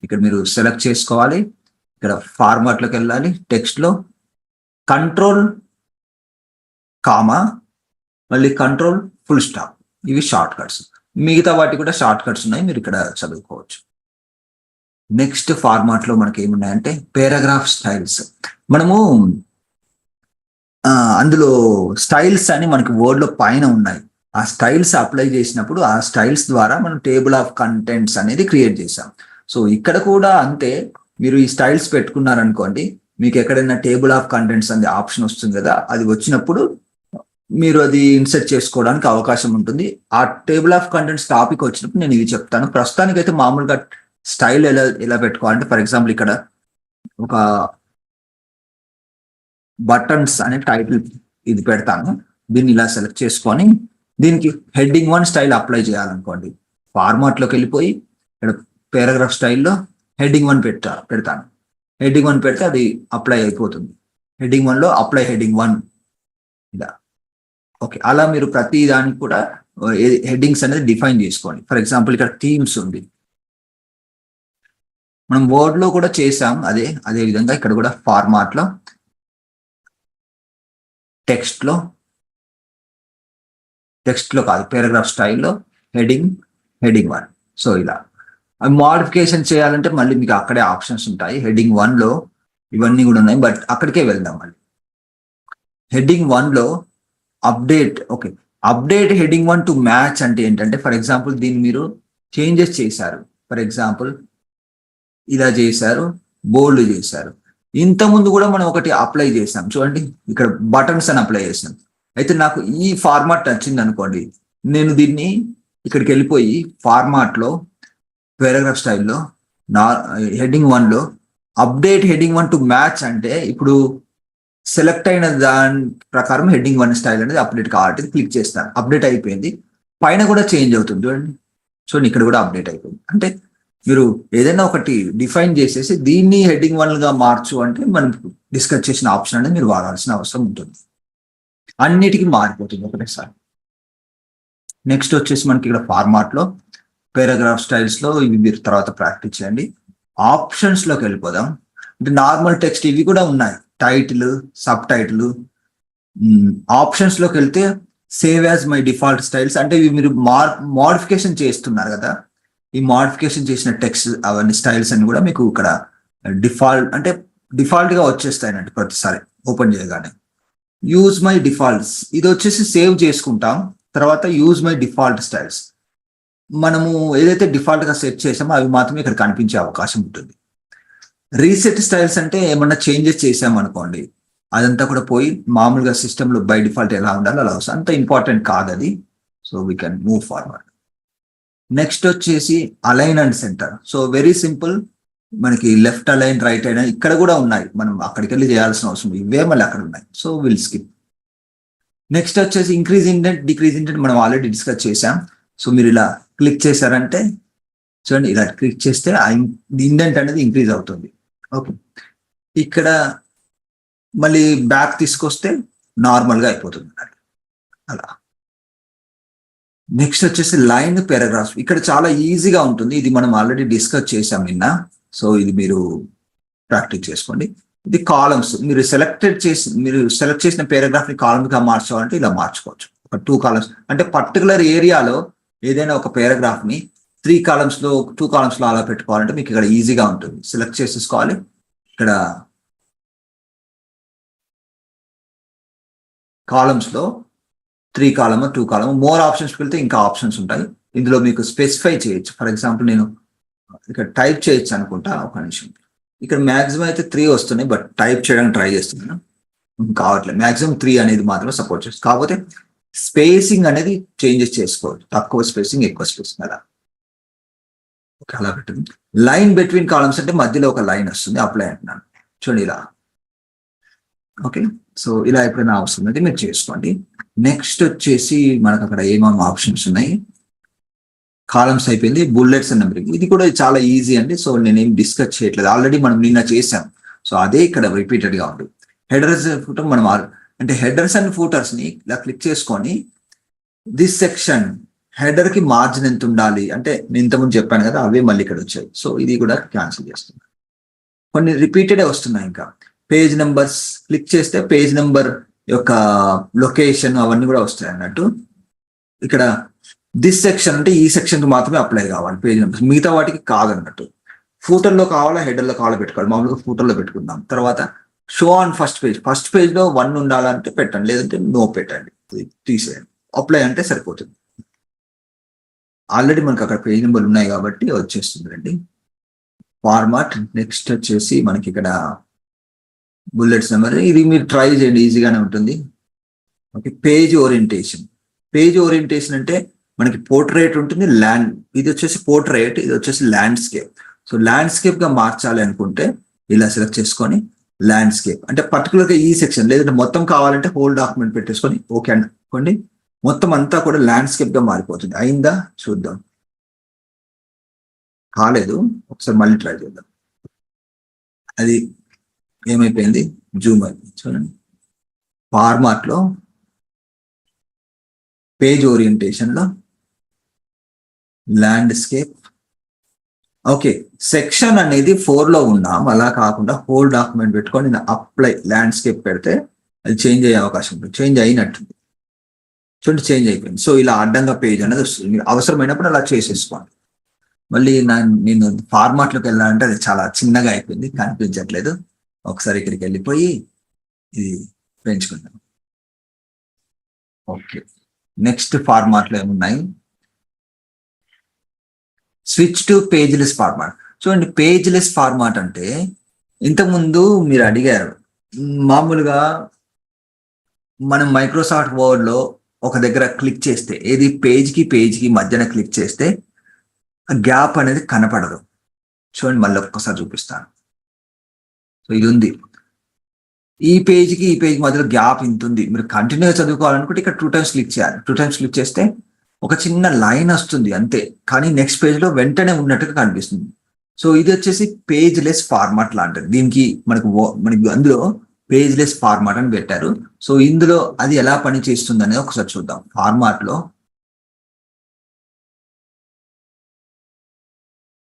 ఇక్కడ మీరు సెలెక్ట్ చేసుకోవాలి. ఇక్కడ ఫార్మాట్ లోకి వెళ్ళాలి. టెక్స్ట్ లో కంట్రోల్ కామా మళ్ళీ కంట్రోల్ ఫుల్ స్టాప్, ఇవి షార్ట్ కట్స్. మిగతా వాటి కూడా షార్ట్ కట్స్ ఉన్నాయి, మీరు ఇక్కడ చదువుకోవచ్చు. నెక్స్ట్ ఫార్మాట్ లో మనకి ఏమున్నాయంటే పారాగ్రాఫ్ స్టైల్స్. మనము అందులో స్టైల్స్ అని మనకి వర్డ్ లో పైన ఉన్నాయి. ఆ స్టైల్స్ అప్లై చేసినప్పుడు ఆ స్టైల్స్ ద్వారా మనం టేబుల్ ఆఫ్ కంటెంట్స్ అనేది క్రియేట్ చేసాం. సో ఇక్కడ కూడా అంతే. మీరు ఈ స్టైల్స్ పెట్టుకున్నారనుకోండి, మీకు ఎక్కడైనా టేబుల్ ఆఫ్ కంటెంట్స్ అనే ఆప్షన్ వస్తుంది కదా, అది వచ్చినప్పుడు మీరు అది ఇన్సర్ట్ చేసుకోవడానికి అవకాశం ఉంటుంది. ఆ టేబుల్ ఆఫ్ కంటెంట్స్ టాపిక్ వచ్చినప్పుడు నేను ఇవి చెప్తాను. ప్రస్తుతానికైతే మామూలుగా స్టైల్ ఎలా పెట్టుకోవాలంటే ఫర్ ఎగ్జాంపుల్ ఇక్కడ ఒక బటన్స్ అనే టైటిల్ ఇది పెడతాను. దీన్ని ఇలా సెలెక్ట్ చేసుకొని దీనికి హెడ్డింగ్ 1 స్టైల్ అప్లై చేయాలనుకోండి, ఫార్మాట్ లోకి వెళ్ళిపోయి ఇక్కడ పారాగ్రాఫ్ స్టైల్లో హెడ్డింగ్ 1 పెడతాను. హెడ్డింగ్ 1 పెడితే అది అప్లై అయిపోతుంది. హెడ్డింగ్ 1 లో అప్లై హెడ్డింగ్ 1 ఇలా. ఓకే, అలా మీరు ప్రతి దానికి కూడా హెడ్డింగ్స్ అనేది డిఫైన్ చేసుకోండి. ఫర్ ఎగ్జాంపుల్ ఇక్కడ థీమ్స్ ఉంది, మనం వర్డ్ లో కూడా చేసాం. అదే విధంగా ఇక్కడ కూడా ఫార్మాట్ లో టెక్స్ట్ లో కాదు, పారాగ్రాఫ్ స్టైల్లో హెడ్డింగ్ 1. సో ఇలా అవి మోడిఫికేషన్ చేయాలంటే మళ్ళీ మీకు అక్కడే ఆప్షన్స్ ఉంటాయి. హెడ్డింగ్ 1 లో ఇవన్నీ కూడా ఉన్నాయి, బట్ అక్కడికే వెళ్దాం. మళ్ళీ హెడ్డింగ్ 1 లో update. Okay, update heading 1 to match అంటే ఏంటంటే, ఫర్ ఎగ్జాంపుల్ దీన్ని మీరు చేంజెస్ చేశారు. ఫర్ ఎగ్జాంపుల్ ఇలా చేశారు, బోల్డ్ చేశారు. ఇంతకుముందు కూడా మనం ఒకటి అప్లై చేసాం చూడండి, ఇక్కడ బటన్స్ అని అప్లై చేసాం. అయితే నాకు ఈ ఫార్మాట్ నచ్చింది అనుకోండి, నేను దీన్ని ఇక్కడికి వెళ్ళిపోయి ఫార్మాట్ లో పారాగ్రాఫ్ స్టైల్లో హెడ్డింగ్ 1 లో అప్డేట్ హెడ్డింగ్ 1 టు మ్యాచ్ అంటే, ఇప్పుడు సెలెక్ట్ అయిన దాని ప్రకారం హెడ్డింగ్ 1 స్టైల్ అనేది అప్డేట్ కావాలంటే క్లిక్ చేస్తాను, అప్డేట్ అయిపోయింది. పైన కూడా చేంజ్ అవుతుంది చూడండి ఇక్కడ కూడా అప్డేట్ అయిపోయింది. అంటే మీరు ఏదైనా ఒకటి డిఫైన్ చేసేసి దీన్ని హెడ్డింగ్ 1 గా మార్చు అంటే మనం డిస్కస్ చేసిన ఆప్షన్ అనేది మీరు వాడాల్సిన అవసరం ఉంటుంది. అన్నిటికీ మారిపోతుంది ఒకటేసారి. నెక్స్ట్ వచ్చేసి మనకి ఇక్కడ ఫార్మాట్ లో పారాగ్రాఫ్ స్టైల్స్ లో ఇవి మీరు తర్వాత ప్రాక్టీస్ చేయండి. ఆప్షన్స్ లోకి వెళ్ళిపోదాం. అంటే నార్మల్ టెక్స్ట్ ఇవి కూడా ఉన్నాయి, టైటిల్, సబ్ టైటిల్. ఆప్షన్స్ లోకి వెళ్తే save as my default styles అంటే ఇవి మీరు మోడిఫికేషన్ చేస్తున్నారు కదా, ఈ మోడిఫికేషన్ చేసిన టెక్స్ట్ అవన్నీ స్టైల్స్ అన్ని కూడా మీకు ఇక్కడ డిఫాల్ట్ గా వచ్చేస్తాయి ప్రతిసారి ఓపెన్ చేయగానే. యూజ్ మై డిఫాల్ట్స్ ఇది వచ్చేసి సేవ్ చేసుకుంటాం, తర్వాత యూజ్ మై డిఫాల్ట్ స్టైల్స్ మనము ఏదైతే డిఫాల్ట్ గా సెట్ చేసామో అవి మాత్రమే ఇక్కడ కనిపించే అవకాశం ఉంటుంది. రీసెట్ స్టైల్స్ అంటే ఏమన్నా చేంజెస్ చేసామనుకోండి, అదంతా కూడా పోయి మామూలుగా సిస్టంలో బై డిఫాల్ట్ ఎలా ఉండాలో అలా వస్తుంది. అంత ఇంపార్టెంట్ కాదు అది. So we can move forward. Next వచ్చేసి align and centre. So very simple, మనకి లెఫ్ట్ అలైన్, రైట్ అలైన్ ఇక్కడ కూడా ఉన్నాయి, మనం అక్కడికి వెళ్ళి చేయాల్సిన అవసరం, ఇవే మళ్ళీ అక్కడ ఉన్నాయి. So will skip. నెక్స్ట్ వచ్చేసి ఇంక్రీజ్ ఇండెంట్, డిక్రీజ్ ఇండెంట్ మనం ఆల్రెడీ డిస్కస్ చేసాం. సో మీరు ఇలా క్లిక్ చేశారంటే చూడండి, ఇలా క్లిక్ చేస్తే ఇండెంట్ అనేది ఇంక్రీజ్ అవుతుంది. ఓకే, ఇక్కడ మళ్ళీ బ్యాక్ తీసుకొస్తే నార్మల్గా అయిపోతుంది అలా. నెక్స్ట్ వచ్చేసి లైన్ పారాగ్రాఫ్. ఇక్కడ చాలా ఈజీగా ఉంటుంది, ఇది మనం ఆల్రెడీ డిస్కస్ చేసాం నిన్న. సో ఇది మీరు ప్రాక్టీస్ చేసుకోండి. ఇది కాలమ్స్, మీరు సెలెక్ట్ చేసిన పారాగ్రాఫ్ ని కాలమ్ గా మార్చాలంటే ఇలా మార్చుకోవచ్చు. ఒక 2 కాలమ్స్ అంటే పర్టికులర్ ఏరియాలో ఏదైనా ఒక పారాగ్రాఫ్ ని 3 కాలమ్స్ లో 2 కాలమ్స్ లో అలా పెట్టుకోవాలంటే మీకు ఇక్కడ ఈజీగా ఉంటుంది. సెలెక్ట్ చేసేసుకోవాలి. ఇక్కడ కాలమ్స్ లో 3 కాలమ్ 2 కాలమ్ మోర్ ఆప్షన్స్కి వెళ్తే ఇంకా ఆప్షన్స్ ఉంటాయి. ఇందులో మీకు స్పెసిఫై చేయొచ్చు. ఫర్ ఎగ్జాంపుల్ నేను ఇక్కడ టైప్ చేయొచ్చు అనుకుంటా, ఒక నిమిషం. ఇక్కడ మ్యాక్సిమం అయితే 3 వస్తున్నాయి, బట్ టైప్ చేయడానికి ట్రై చేస్తున్నాను, కావట్లేదు. మ్యాక్సిమం 3 అనేది మాత్రం సపోర్ట్ చేస్తుంది. కాకపోతే స్పేసింగ్ అనేది చేంజెస్ చేసుకోవచ్చు, తక్కువ స్పేసింగ్ ఎక్కువ స్పేసింగ్ అలా. ఓకే, అలా పెట్టింది. లైన్ బిట్వీన్ కాలమ్స్ అంటే మధ్యలో ఒక లైన్ వస్తుంది, అప్లై అంటున్నాను చూడండి ఇలా. ఓకే, సో ఇలా ఎప్పుడైనా అవసరం అయితే మీరు చేసుకోండి. నెక్స్ట్ వచ్చేసి మనకు అక్కడ ఏమేమి ఆప్షన్స్ ఉన్నాయి. కాలమ్స్ అయిపోయింది. బుల్లెట్స్ అండ్ నెంబరింగ్ ఇది కూడా చాలా ఈజీ అండి. సో నేనేం డిస్కస్ చేయట్లేదు, ఆల్రెడీ మనం నిన్న చేసాం. సో అదే ఇక్కడ రిపీటెడ్ గా ఉంటుంది. హెడర్స్ ఫుటర్ మనం అంటే హెడర్స్ అండ్ ఫూటర్స్ ని ఇలా క్లిక్ చేసుకొని దిస్ సెక్షన్ హెడర్ కి మార్జిన్ ఎంత ఉండాలి అంటే నేను ఇంతకుముందు చెప్పాను కదా, అవే మళ్ళీ ఇక్కడ వచ్చాయి. సో ఇది కూడా క్యాన్సిల్ చేస్తున్నాను. కొన్ని రిపీటెడ్ వస్తున్నాయి. ఇంకా పేజ్ నెంబర్స్ క్లిక్ చేస్తే పేజ్ నెంబర్ యొక్క లొకేషన్ అవన్నీ కూడా వస్తాయి అన్నట్టు. ఇక్కడ దిస్ సెక్షన్ అంటే ఈ సెక్షన్ కి మాత్రమే అప్లై కావాలి పేజ్ నెంబర్స్, మిగతా వాటికి కాదన్నట్టు. ఫూటర్ లో కావాలా హెడర్ లో కావాలా పెట్టుకోవాలి. మామూలుగా ఫూటర్ లో పెట్టుకుందాం. తర్వాత షో ఆన్ ఫస్ట్ పేజ్ లో 1 ఉండాలంటే పెట్టండి, లేదంటే నో పెట్టండి, తీసేయండి. అప్లై అంటే సరిపోతుంది. ఆల్రెడీ మనకి అక్కడ పేజ్ నెంబర్లు ఉన్నాయి కాబట్టి వచ్చేస్తుంది రండి. ఫార్మాట్. నెక్స్ట్ వచ్చేసి మనకి ఇక్కడ బుల్లెట్స్ నెంబర్, ఇది మీరు ట్రై చేయండి, ఈజీగానే ఉంటుంది. ఓకే, పేజ్ ఓరియంటేషన్ అంటే మనకి పోర్ట్రేట్ ఉంటుంది, ఇది వచ్చేసి పోర్ట్రేట్, ఇది వచ్చేసి ల్యాండ్స్కేప్. సో ల్యాండ్స్కేప్ గా మార్చాలి అనుకుంటే ఇలా సెలెక్ట్ చేసుకొని ల్యాండ్స్కేప్ అంటే పర్టికులర్ గా ఈ సెక్షన్, లేదంటే మొత్తం కావాలంటే హోల్ డాక్యుమెంట్ పెట్టేసుకొని ఓకే అనుకోండి. మొత్తం అంతా కూడా ల్యాండ్స్కేప్ గా మారిపోతుంది. అయిందా చూద్దాం. కాలేదు, ఒకసారి మళ్ళీ ట్రై చేద్దాం. అది ఏమైపోయింది, జూమ్ అయిపోయింది చూడండి. ఫార్మాట్ లో పేజ్ ఓరియంటేషన్ లో ల్యాండ్స్కేప్. ఓకే, సెక్షన్ అనేది 4 లో ఉన్నాం, అలా కాకుండా హోల్ డాక్యుమెంట్ పెట్టుకొని అప్లై ల్యాండ్స్కేప్ పెడితే అది చేంజ్ అయ్యే అవకాశం ఉంటుంది. చేంజ్ అయినట్టుంది చూడండి, చేంజ్ అయిపోయింది. సో ఇలా అడ్డంగా పేజ్ అనేది వస్తుంది. మీరు అవసరమైనప్పుడు అలా చేసేసుకోండి. మళ్ళీ నేను ఫార్మాట్ లోకి వెళ్ళాలంటే అది చాలా చిన్నగా అయిపోయింది, కనిపించట్లేదు. ఒకసారి ఇక్కడికి వెళ్ళిపోయి ఇది పెంచుకుందాం. ఓకే, నెక్స్ట్ ఫార్మాట్ లో ఏమున్నాయి? Switch to pageless format. చూడండి, పేజ్లెస్ ఫార్మాట్ అంటే ఇంతకుముందు మీరు అడిగారు, మామూలుగా మనం మైక్రోసాఫ్ట్ వర్డ్ లో ఒక దగ్గర క్లిక్ చేస్తే, ఏది పేజ్కి మధ్యన క్లిక్ చేస్తే గ్యాప్ అనేది కనపడదు. చూడండి, మళ్ళీ ఒక్కసారి చూపిస్తాను. సో ఇది ఉంది, ఈ పేజ్కి మధ్యలో గ్యాప్ ఇంత ఉంది. మీరు కంటిన్యూగా చదువుకోవాలనుకుంటే ఇక్కడ 2 times క్లిక్ చేయాలి. 2 times క్లిక్ చేస్తే ఒక చిన్న లైన్ వస్తుంది అంతే, కానీ నెక్స్ట్ పేజ్ లో వెంటనే ఉన్నట్టుగా కనిపిస్తుంది. సో ఇది వచ్చేసి పేజ్లెస్ ఫార్మాట్ లాంటిది. దీనికి మనకి అందులో పేజ్లెస్ ఫార్మాట్ అని పెట్టారు. సో ఇందులో అది ఎలా పని చేస్తుంది అనేది ఒకసారి చూద్దాం. ఫార్మాట్ లో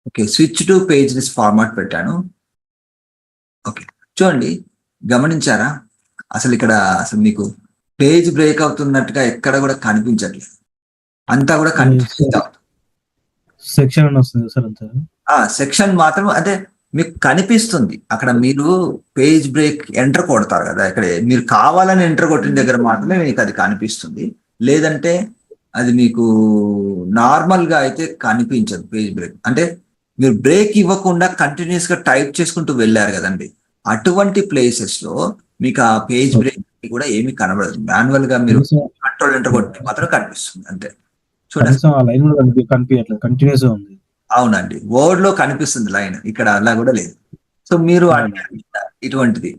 okay, switch to pageless format పెట్టాను. ఓకే, చూడండి, గమనించారా? అసలు మీకు పేజ్ బ్రేక్ అవుతున్నట్టుగా ఎక్కడ కూడా కనిపించట్లేదు, అంతా కూడా కనిపిస్తుంది. సెక్షన్ అని వస్తుంది సార్ అంతా. సెక్షన్ మాత్రం అంటే మీకు కనిపిస్తుంది. అక్కడ మీరు పేజ్ బ్రేక్ ఎంటర్ కొడతారు కదా, ఇక్కడ మీరు కావాలని ఎంటర్ కొట్టిన దగ్గర మాత్రమే మీకు అది కనిపిస్తుంది. లేదంటే అది మీకు నార్మల్ గా అయితే కనిపించదు పేజ్ బ్రేక్. అంటే మీరు బ్రేక్ ఇవ్వకుండా కంటిన్యూస్ గా టైప్ చేసుకుంటూ వెళ్ళారు కదండి, అటువంటి ప్లేసెస్ లో మీకు ఆ పేజ్ బ్రేక్ కూడా ఏమీ కనబడదు. మాన్యువల్ గా మీరు కంట్రోల్ ఎంటర్ కొట్టి మాత్రం కనిపిస్తుంది అంతే. చూడండి, కనిపించట్లేదు, కంటిన్యూస్ గా ఉంది. అవునండి, వర్డ్ లో కనిపిస్తుంది లైన్, ఇక్కడ అలా కూడా లేదు. సో మీరు ఇటువంటిది.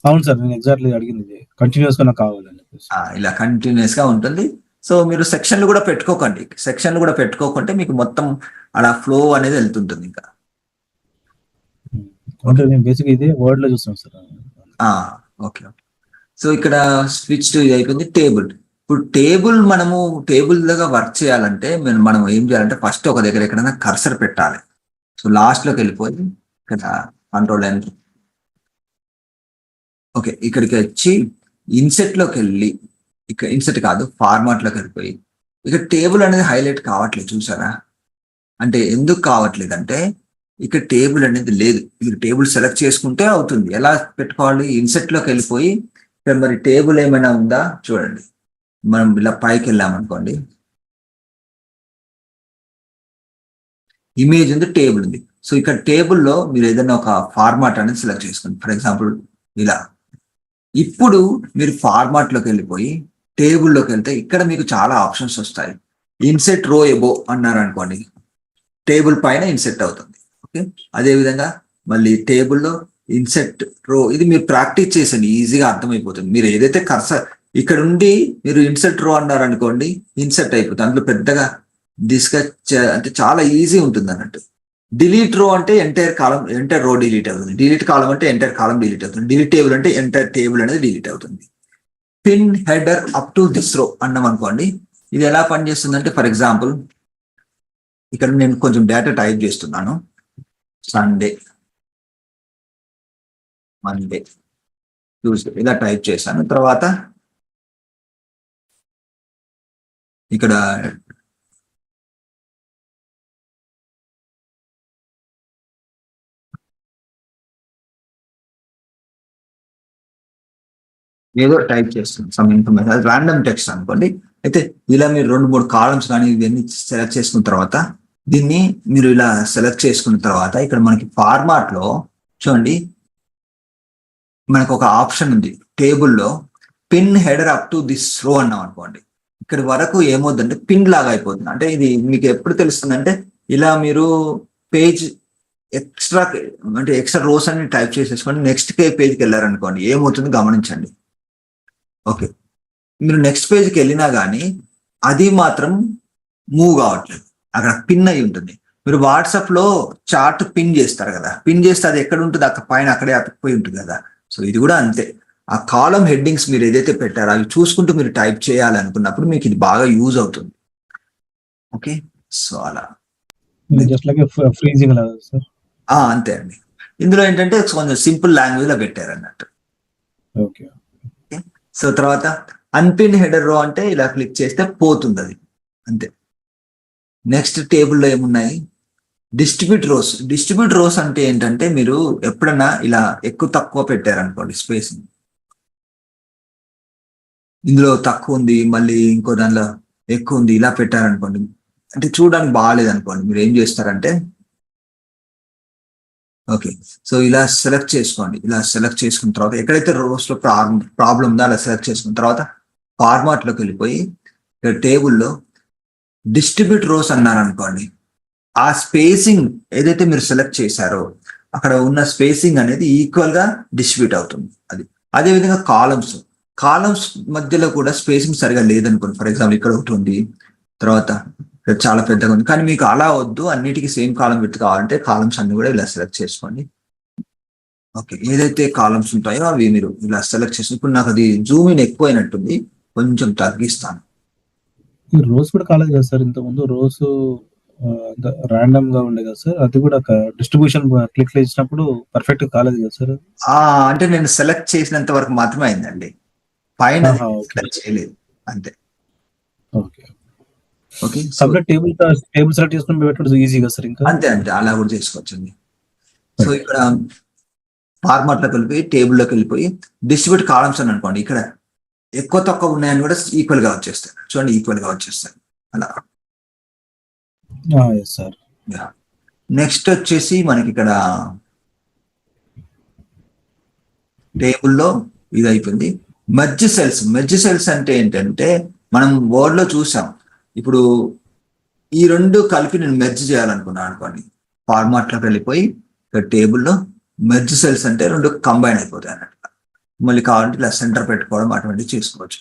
అవును సార్, నేను ఎగ్జాక్ట్లీ అడిగింది కంటిన్యూస్ గా నాకు కావాలని. ఇలా కంటిన్యూస్ గా ఉంటుంది. సో మీరు సెక్షన్లు కూడా పెట్టుకోకండి. సెక్షన్లు కూడా పెట్టుకోకుంటే మీకు మొత్తం అలా ఫ్లో అనేది వెళ్తుంటుంది. ఇంకా నేను బేసిక్ ఇది వర్డ్ లో చూస్తాను సార్. ఓకే, సో ఇక్కడ స్విచ్ టు ఇది అయిపోయింది. టేబుల్. ఇప్పుడు మనము టేబుల్ దగ్గర వర్క్ చేయాలంటే మనం ఏం చేయాలంటే ఫస్ట్ ఒక దగ్గర ఎక్కడైనా కర్సర్ పెట్టాలి. సో లాస్ట్ లోకి వెళ్ళిపోయి ఇక్కడ కంట్రోల్ ఎంటర్. ఓకే, ఇక్కడికి వచ్చి ఇన్సెట్ లోకి వెళ్ళి, ఇక్కడ ఇన్సెట్ కాదు ఫార్మాట్ లోకి వెళ్ళిపోయి ఇక్కడ టేబుల్ అనేది హైలైట్ కావట్లేదు, చూసారా? అంటే ఎందుకు కావట్లేదు అంటే ఇక్కడ టేబుల్ అనేది లేదు. మీరు టేబుల్ సెలెక్ట్ చేసుకుంటే అవుతుంది. ఎలా పెట్టుకోవాలి? ఇన్సెట్ లోకి వెళ్ళిపోయి ఇక్కడ మరి టేబుల్ ఏమైనా ఉందా చూడండి. మనం ఇలా పైకి వెళ్ళామనుకోండి, ఇమేజ్ ఉంది, టేబుల్ ఉంది. సో ఇక్కడ టేబుల్లో మీరు ఏదైనా ఒక ఫార్మాట్ అనేది సెలెక్ట్ చేసుకోండి. ఫర్ ఎగ్జాంపుల్ ఇలా. ఇప్పుడు మీరు ఫార్మాట్ లోకి వెళ్ళిపోయి టేబుల్లోకి వెళ్తే ఇక్కడ మీకు చాలా ఆప్షన్స్ వస్తాయి. ఇన్సెట్ రో ఎబో అన్నారు అనుకోండి, టేబుల్ పైన ఇన్సెట్ అవుతుంది. ఓకే, అదేవిధంగా మళ్ళీ టేబుల్లో ఇన్సెట్ రో, ఇది మీరు ప్రాక్టీస్ చేసండి, ఈజీగా అర్థమైపోతుంది. మీరు ఏదైతే కర్సర్ ఇక్కడ ఉండి మీరు ఇన్సెట్ రో అన్నారు అనుకోండి, ఇన్సెట్ అయిపోతుంది. అందులో పెద్దగా డిస్కస్ అంటే చాలా ఈజీ ఉంటుంది అన్నట్టు. డిలీట్ రో అంటే ఎంటైర్ రో డిలీట్ అవుతుంది. డిలీట్ కాలం అంటే ఎంటైర్ కాలం డిలీట్ అవుతుంది. డిలీట్ టేబుల్ అంటే ఎంటైర్ టేబుల్ అనేది డిలీట్ అవుతుంది. Pin header up to this రో అన్నాం అనుకోండి, ఇది ఎలా పనిచేస్తుంది అంటే, ఫర్ ఎగ్జాంపుల్ ఇక్కడ నేను కొంచెం డేటా టైప్ చేస్తున్నాను. సండే, మండే, ట్యూస్డే ఇలా టైప్ చేశాను. తర్వాత ఇక్కడ ఏదో టైప్ చేస్తుంది సమ్ ఇన్ఫర్మేషన్, అది ర్యాండమ్ టెక్స్ట్ అనుకోండి. అయితే ఇలా మీరు 2-3 కాలమ్స్ కానీ ఇవన్నీ సెలెక్ట్ చేసుకున్న తర్వాత, దీన్ని మీరు ఇలా సెలెక్ట్ చేసుకున్న తర్వాత ఇక్కడ మనకి ఫార్మాట్ లో చూడండి, మనకు ఒక ఆప్షన్ ఉంది టేబుల్లో, pin header up to this రో అన్నాం అనుకోండి. ఇక్కడ వరకు ఏమవుతుందంటే పిన్ లాగా అయిపోతుంది. అంటే ఇది మీకు ఎప్పుడు తెలుస్తుంది అంటే, ఇలా మీరు పేజ్ ఎక్స్ట్రా రోస్ అని టైప్ చేసేసుకోండి, నెక్స్ట్ పేజ్కి వెళ్ళారనుకోండి, ఏమవుతుంది గమనించండి. ఓకే, మీరు నెక్స్ట్ పేజ్కి వెళ్ళినా కానీ అది మాత్రం మూవ్ కావట్లేదు, అక్కడ పిన్ అయి ఉంటుంది. మీరు వాట్సాప్ లో చార్ట్ పిన్ చేస్తారు కదా, పిన్ చేస్తే అది ఎక్కడ ఉంటుంది, అక్కడ పైన అక్కడే అతుక్కుపోయి ఉంటుంది కదా. సో ఇది కూడా అంతే. ఆ కాలం హెడ్డింగ్స్ మీరు ఏదైతే పెట్టారో అవి చూసుకుంటూ మీరు టైప్ చేయాలనుకున్నప్పుడు మీకు ఇది బాగా యూజ్ అవుతుంది. ఓకే, సో అలా జస్ట్ లైక్ ఫ్రీజింగ్ లాగా సార్. అంతే అండి. ఇందులో ఏంటంటే కొంచెం సింపుల్ లాంగ్వేజ్ లో పెట్టారు అన్నట్టు. ఓకే, సో తర్వాత అన్పిన్ హెడర్ రో అంటే ఇలా క్లిక్ చేస్తే పోతుంది అది, అంతే. నెక్స్ట్ టేబుల్లో ఏమున్నాయి, డిస్ట్రిబ్యూట్ రోస్ అంటే ఏంటంటే మీరు ఎప్పుడన్నా ఇలా ఎక్కువ తక్కువ పెట్టారనుకోండి స్పేసింగ్, ఇందులో తక్కువ ఉంది మళ్ళీ ఇంకో దానిలో ఎక్కువ ఉంది ఇలా పెట్టారనుకోండి, అంటే చూడడానికి బాగాలేదు అనుకోండి, మీరు ఏం చేస్తారంటే ఓకే సో ఇలా సెలెక్ట్ చేసుకోండి. ఇలా సెలెక్ట్ చేసుకున్న తర్వాత ఎక్కడైతే రోస్ లో ప్రాబ్లం ఉందో అలా సెలెక్ట్ చేసుకున్న తర్వాత ఫార్మాట్ లోకి వెళ్ళిపోయి ఇక్కడ టేబుల్లో డిస్ట్రిబ్యూట్ రోస్ అన్నారు అనుకోండి, ఆ స్పేసింగ్ ఏదైతే మీరు సెలెక్ట్ చేశారో అక్కడ ఉన్న స్పేసింగ్ అనేది ఈక్వల్ గా డిస్ట్రిబ్యూట్ అవుతుంది. అది అదేవిధంగా కాలమ్స్ మధ్యలో కూడా స్పేసింగ్ సరిగా లేదనుకోండి, ఫర్ ఎగ్జాంపుల్ ఇక్కడ ఒకటి ఉంది, తర్వాత ఇక్కడ చాలా పెద్దగా ఉంది, కానీ మీకు అలా వద్దు, అన్నిటికీ సేమ్ కాలం విత్ కావాలంటే కాలమ్స్ అన్ని కూడా ఇలా సెలెక్ట్ చేసుకోండి. ఓకే ఏదైతే కాలమ్స్ ఉంటాయో అవి మీరు ఇలా సెలెక్ట్ చేసి, ఇప్పుడు నాకు అది జూమ్ ఇన్ ఎక్కువ అయినట్టుంది, కొంచెం తగ్గిస్తాను. ఈ రోజ్ కూడా కాలేదు కదా సార్, ఇంతకుముందు రోజ్ ర్యాండమ్ గా ఉండే కదా సార్, అది కూడా డిస్ట్రిబ్యూషన్ క్లిక్ చేసినప్పుడు పర్ఫెక్ట్ కాలేదు కదా సార్. అంటే నేను సెలెక్ట్ చేసినంత వరకు మాత్రమే అయిందండి, పైన సెలెక్ట్ చేయలేదు అంతే. Okay okay separate table select చేసుకుని పెట్టడం ఈజీగా సార్, ఇంకా అంతే అలా కూడా చేసుకోవచ్చండి. సో ఇక్కడ ఫార్మాట్ లోకి వెళ్ళిపోయి టేబుల్లోకి వెళ్ళిపోయి డిస్ట్రిబ్యూట్ కాలమ్స్ అని అనుకోండి, ఇక్కడ ఎక్కువ తక్కువ ఉన్నాయని కూడా ఈక్వల్ గా వచ్చేస్తాయి, చూడండి ఈక్వల్ గా వచ్చేస్తాయి అలా. సార్ నెక్స్ట్ వచ్చేసి మనకి ఇక్కడ టేబుల్లో ఇది అయిపోయింది. మెర్జ్ సెల్స్ అంటే ఏంటంటే మనం వర్డ్ లో చూసాం, ఇప్పుడు ఈ రెండు కలిపి నేను మెర్జ్ చేయాలనుకున్నాను అనుకోండి, ఫార్మాట్ లోకి వెళ్ళిపోయి ఇక్కడ టేబుల్లో మెర్జ్ సెల్స్ అంటే రెండు కంబైన్ అయిపోతాయి అన్నట్టు, మళ్ళీ కావాలంటే ఇలా సెంటర్ పెట్టుకోవడం అటువంటివి చేసుకోవచ్చు.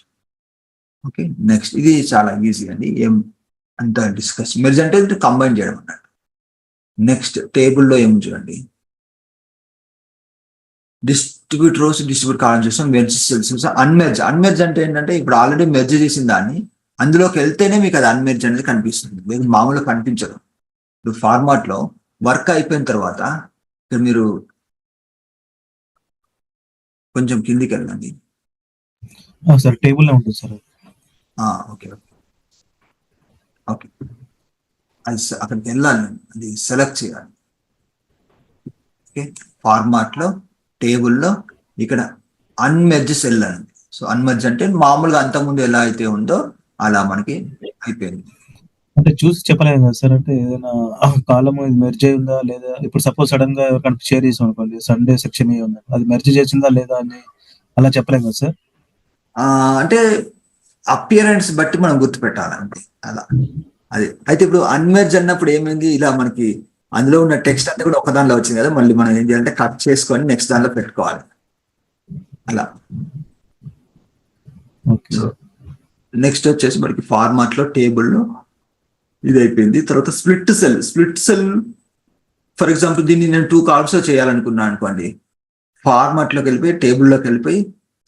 ఓకే నెక్స్ట్ ఇది చాలా ఈజీ అండి, ఏం అంత డిస్కస్, మెర్జ్ అంటే కంబైన్ చేయడం అన్నట్టు. నెక్స్ట్ టేబుల్లో ఏం చూడండి, డిస్ట్రిబ్యూట్ రోస్ డిస్ట్రిబ్యూట్ కాలం చేస్తాం, మెర్జ్ సెల్స్, అన్మెర్జ్ అంటే ఏంటంటే ఇప్పుడు ఆల్రెడీ మెర్జ్ చేసిన దాన్ని అందులోకి వెళ్తేనే మీకు అది అన్మెర్జ్ అనేది కనిపిస్తుంది, లేదు మామూలుగా కనిపించదు. ఇప్పుడు ఫార్మాట్ లో వర్క్ అయిపోయిన తర్వాత ఇక్కడ మీరు కొంచెం కిందికి వెళ్ళండి సార్, టేబుల్ ఉంటుంది సార్. ఓకే ఓకే అది అక్కడికి వెళ్ళాలి, అది సెలెక్ట్ చేయాలి. ఓకే ఫార్మాట్ లో టేబుల్లో ఇక్కడ అన్మెర్జ్ సెల్ అని, సో అన్మెర్జ్ అంటే మామూలుగా అంతకుముందు ఎలా అయితే ఉందో అలా మనకి అయిపోయింది. అంటే చూసి చెప్పలేము కదా సార్, అంటే ఏదైనా కాలం మెర్జ్ అయిందా లేదా, ఇప్పుడు సపోజ్ సడన్ గా ఎవరికైనా షేర్ చేసాం అనుకోండి, సండే సెక్షన్ ఉంది, అది మెర్జ్ చేసిందా లేదా అని అలా చెప్పలేము కదా సార్. అంటే అపియరెన్స్ బట్టి మనం గుర్తుపెట్టాలండి అలా. అది అయితే ఇప్పుడు అన్మెర్జ్ అన్నప్పుడు ఏమైంది, ఇలా మనకి అందులో ఉన్న టెక్స్ట్ అంతా కూడా ఒక దానిలో వచ్చింది కదా, మళ్ళీ మనం ఏం చేయాలంటే కట్ చేసుకొని నెక్స్ట్ దానిలో పెట్టుకోవాలి అలా. సో నెక్స్ట్ వచ్చేసి మనకి ఫార్మాట్ లో టేబుల్లో ఇది అయిపోయింది. తర్వాత స్ప్లిట్ సెల్ ఫర్ ఎగ్జాంపుల్ దీన్ని నేను 2 కాలమ్స్ లో చేయాలనుకున్నాను అనుకోండి, ఫార్మాట్ లోకి వెళ్ళిపోయి టేబుల్లోకి వెళ్ళిపోయి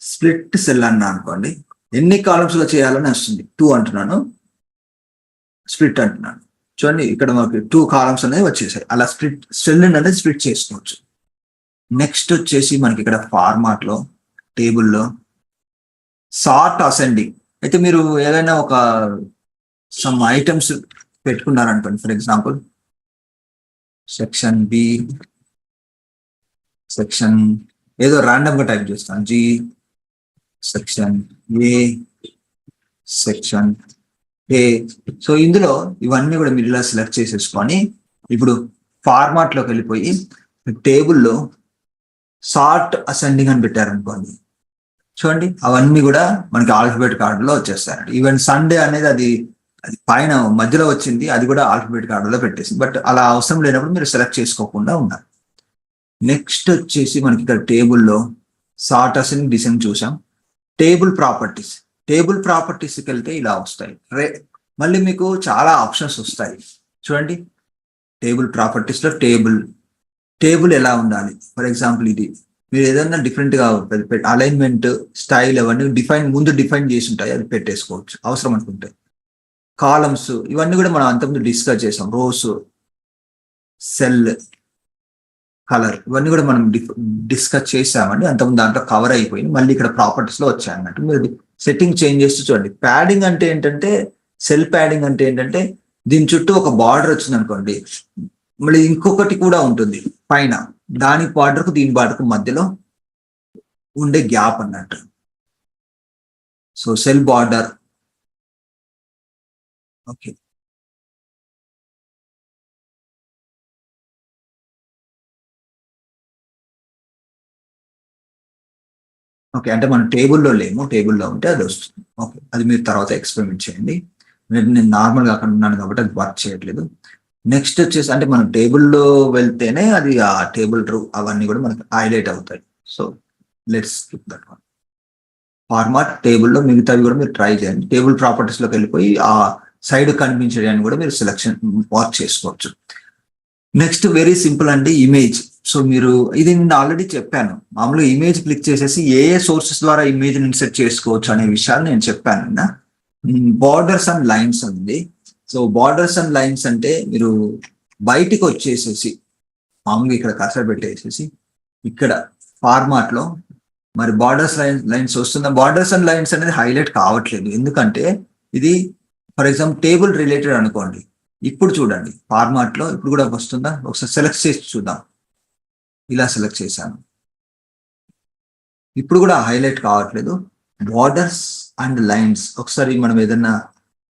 స్ప్లిట్ సెల్ అన్నా అనుకోండి, ఎన్ని కాలమ్స్ లో చేయాలని వస్తుంది, 2 అంటున్నాను, స్ప్లిట్ అంటున్నాను, చూడండి ఇక్కడ మనకి 2 కాలమ్స్ అనేవి వచ్చేసాయి. అలా స్ప్లిట్ సెల్ అనేది స్ప్లిట్ చేసుకోవచ్చు. నెక్స్ట్ వచ్చేసి మనకి ఇక్కడ ఫార్మాట్ లో టేబుల్లో సార్ట్ అసెండింగ్, అయితే మీరు ఏదైనా ఒక సమ్ ఐటమ్స్ పెట్టుకున్నారనుకోండి, for example section B, section ఏదో ర్యాండమ్ గా టైప్ చేస్తాను, G, section A, section A. So ఇందులో ఇవన్నీ కూడా మీరు ఇలా సెలెక్ట్ చేసేసుకొని ఇప్పుడు ఫార్మాట్ లోకి వెళ్ళిపోయి టేబుల్లో సార్ట్ అసెండింగ్ అని పెట్టారనుకోండి, చూడండి అవన్నీ కూడా మనకి ఆల్ఫాబెటిక్ ఆర్డర్ లో వచ్చేస్తాయండి. ఈవెన్ సండే అనేది అది పైన మధ్యలో వచ్చింది, అది కూడా ఆల్ఫాబెటిక్ ఆర్డర్ లో పెట్టేసింది, బట్ అలా అవసరం లేనప్పుడు మీరు సెలెక్ట్ చేసుకోకుండా ఉండాలి. నెక్స్ట్ వచ్చేసి మనకి ఇక్కడ టేబుల్లో సార్ట్ అసెండింగ్ డిజైన్ చూసాం. టేబుల్ ప్రాపర్టీస్కి వెళ్తే ఇలా వస్తాయి, మళ్ళీ మీకు చాలా ఆప్షన్స్ వస్తాయి చూడండి. టేబుల్ ప్రాపర్టీస్ లో టేబుల్ ఎలా ఉండాలి, ఫర్ ఎగ్జాంపుల్ ఇది మీరు ఏదైనా డిఫరెంట్ గా అలైన్మెంట్ స్టైల్ అవన్నీ ముందు డిఫైన్ చేసి ఉంటాయి, అది పెట్టేసుకోవచ్చు అవసరం అనుకుంటే. కాలమ్స్ ఇవన్నీ కూడా మనం అంతకుముందు డిస్కస్ చేసాం, రోస్, సెల్, కలర్ ఇవన్నీ కూడా మనం డిస్కస్ చేసామండి అంతకుముందు, దాంట్లో కవర్ అయిపోయింది, మళ్ళీ ఇక్కడ ప్రాపర్టీస్ లో వచ్చాయి అన్నట్టు. మీరు సెట్టింగ్ చేంజ్ చేస్తూ చూడండి. ప్యాడింగ్ అంటే ఏంటంటే, సెల్ ప్యాడింగ్ అంటే ఏంటంటే దీని చుట్టూ ఒక బార్డర్ వచ్చింది అనుకోండి, మళ్ళీ ఇంకొకటి కూడా ఉంటుంది పైన, దాని బార్డర్కు దీని బార్డర్కు మధ్యలో ఉండే గ్యాప్ అన్నట్టు. So cell border. Okay, okay, అంటే మనం టేబుల్లో లేము, టేబుల్లో ఉంటే అది వస్తుంది. ఓకే, అది మీరు తర్వాత ఎక్స్పెరిమెంట్ చేయండి. నేను నార్మల్గా అక్కడ ఉన్నాను కాబట్టి అది వర్క్ చేయట్లేదు. నెక్స్ట్ వచ్చేసి అంటే మనం టేబుల్లో వెళ్తేనే అది ఆ టేబుల్ అవన్నీ కూడా మనకి హైలైట్ అవుతాయి. So let's skip that one. Format టేబుల్లో మిగతావి కూడా మీరు ట్రై చేయండి. టేబుల్ ప్రాపర్టీస్లోకి వెళ్ళిపోయి ఆ సైడ్ కనిపించడానికి కూడా మీరు సెలెక్షన్ వర్క్ చేసుకోవచ్చు. నెక్స్ట్ వెరీ సింపుల్ అండి, ఇమేజ్. సో మీరు ఇది నేను ఆల్రెడీ చెప్పాను, మామూలుగా ఇమేజ్ క్లిక్ చేసేసి ఏ సోర్సెస్ ద్వారా ఇమేజ్ ఇన్సెర్ట్ చేసుకోవచ్చు అనే విషయాలు నేను చెప్పాను. బార్డర్స్ అండ్ లైన్స్ ఉంది. సో బార్డర్స్ అండ్ లైన్స్ అంటే మీరు బయటికి వచ్చేసేసి మామూలుగా ఇక్కడ కర్సర్ పెట్టేసేసి ఇక్కడ ఫార్మాట్ లో మరి బార్డర్స్ లైన్స్ వస్తుందా? బార్డర్స్ అండ్ లైన్స్ అనేది హైలైట్ కావట్లేదు, ఎందుకంటే ఇది ఫర్ ఎగ్జాంపుల్ టేబుల్ రిలేటెడ్ అనుకోండి. ఇప్పుడు చూడండి ఫార్మాట్ లో ఇప్పుడు కూడా వస్తుందా? ఒకసారి సెలెక్ట్ చేసి చూద్దాం. ఇలా సెలెక్ట్ చేశాను, ఇప్పుడు కూడా హైలైట్ కావట్లేదు. బార్డర్స్ అండ్ లైన్స్ ఒకసారి మనం ఏదన్నా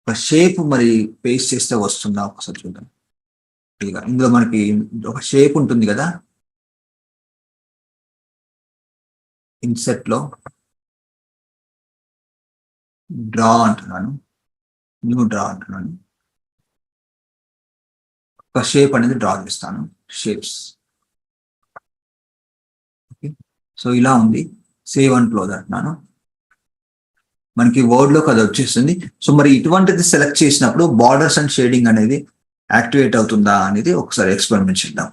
ఒక షేప్ మరి పేస్ట్ చేస్తే వస్తుందా ఒకసారి చూద్దాం. ఇందులో మనకి ఒక షేప్ ఉంటుంది కదా, ఇన్సెట్ లో డ్రా అంటున్నాను, న్యూ డ్రా అంటున్నాను, ఒక షేప్ అనేది డ్రా చేస్తాను. షేప్స్. ఓకే, సో ఇలా ఉంది. సేవ్ అండ్ క్లోజ్ అంటున్నాను, మనకి వర్డ్ లోకి అది వచ్చేస్తుంది. సో మరి ఇటువంటిది సెలెక్ట్ చేసినప్పుడు బార్డర్స్ అండ్ షేడింగ్ అనేది యాక్టివేట్ అవుతుందా అనేది ఒకసారి ఎక్స్పెరిమెంట్ చేద్దాం.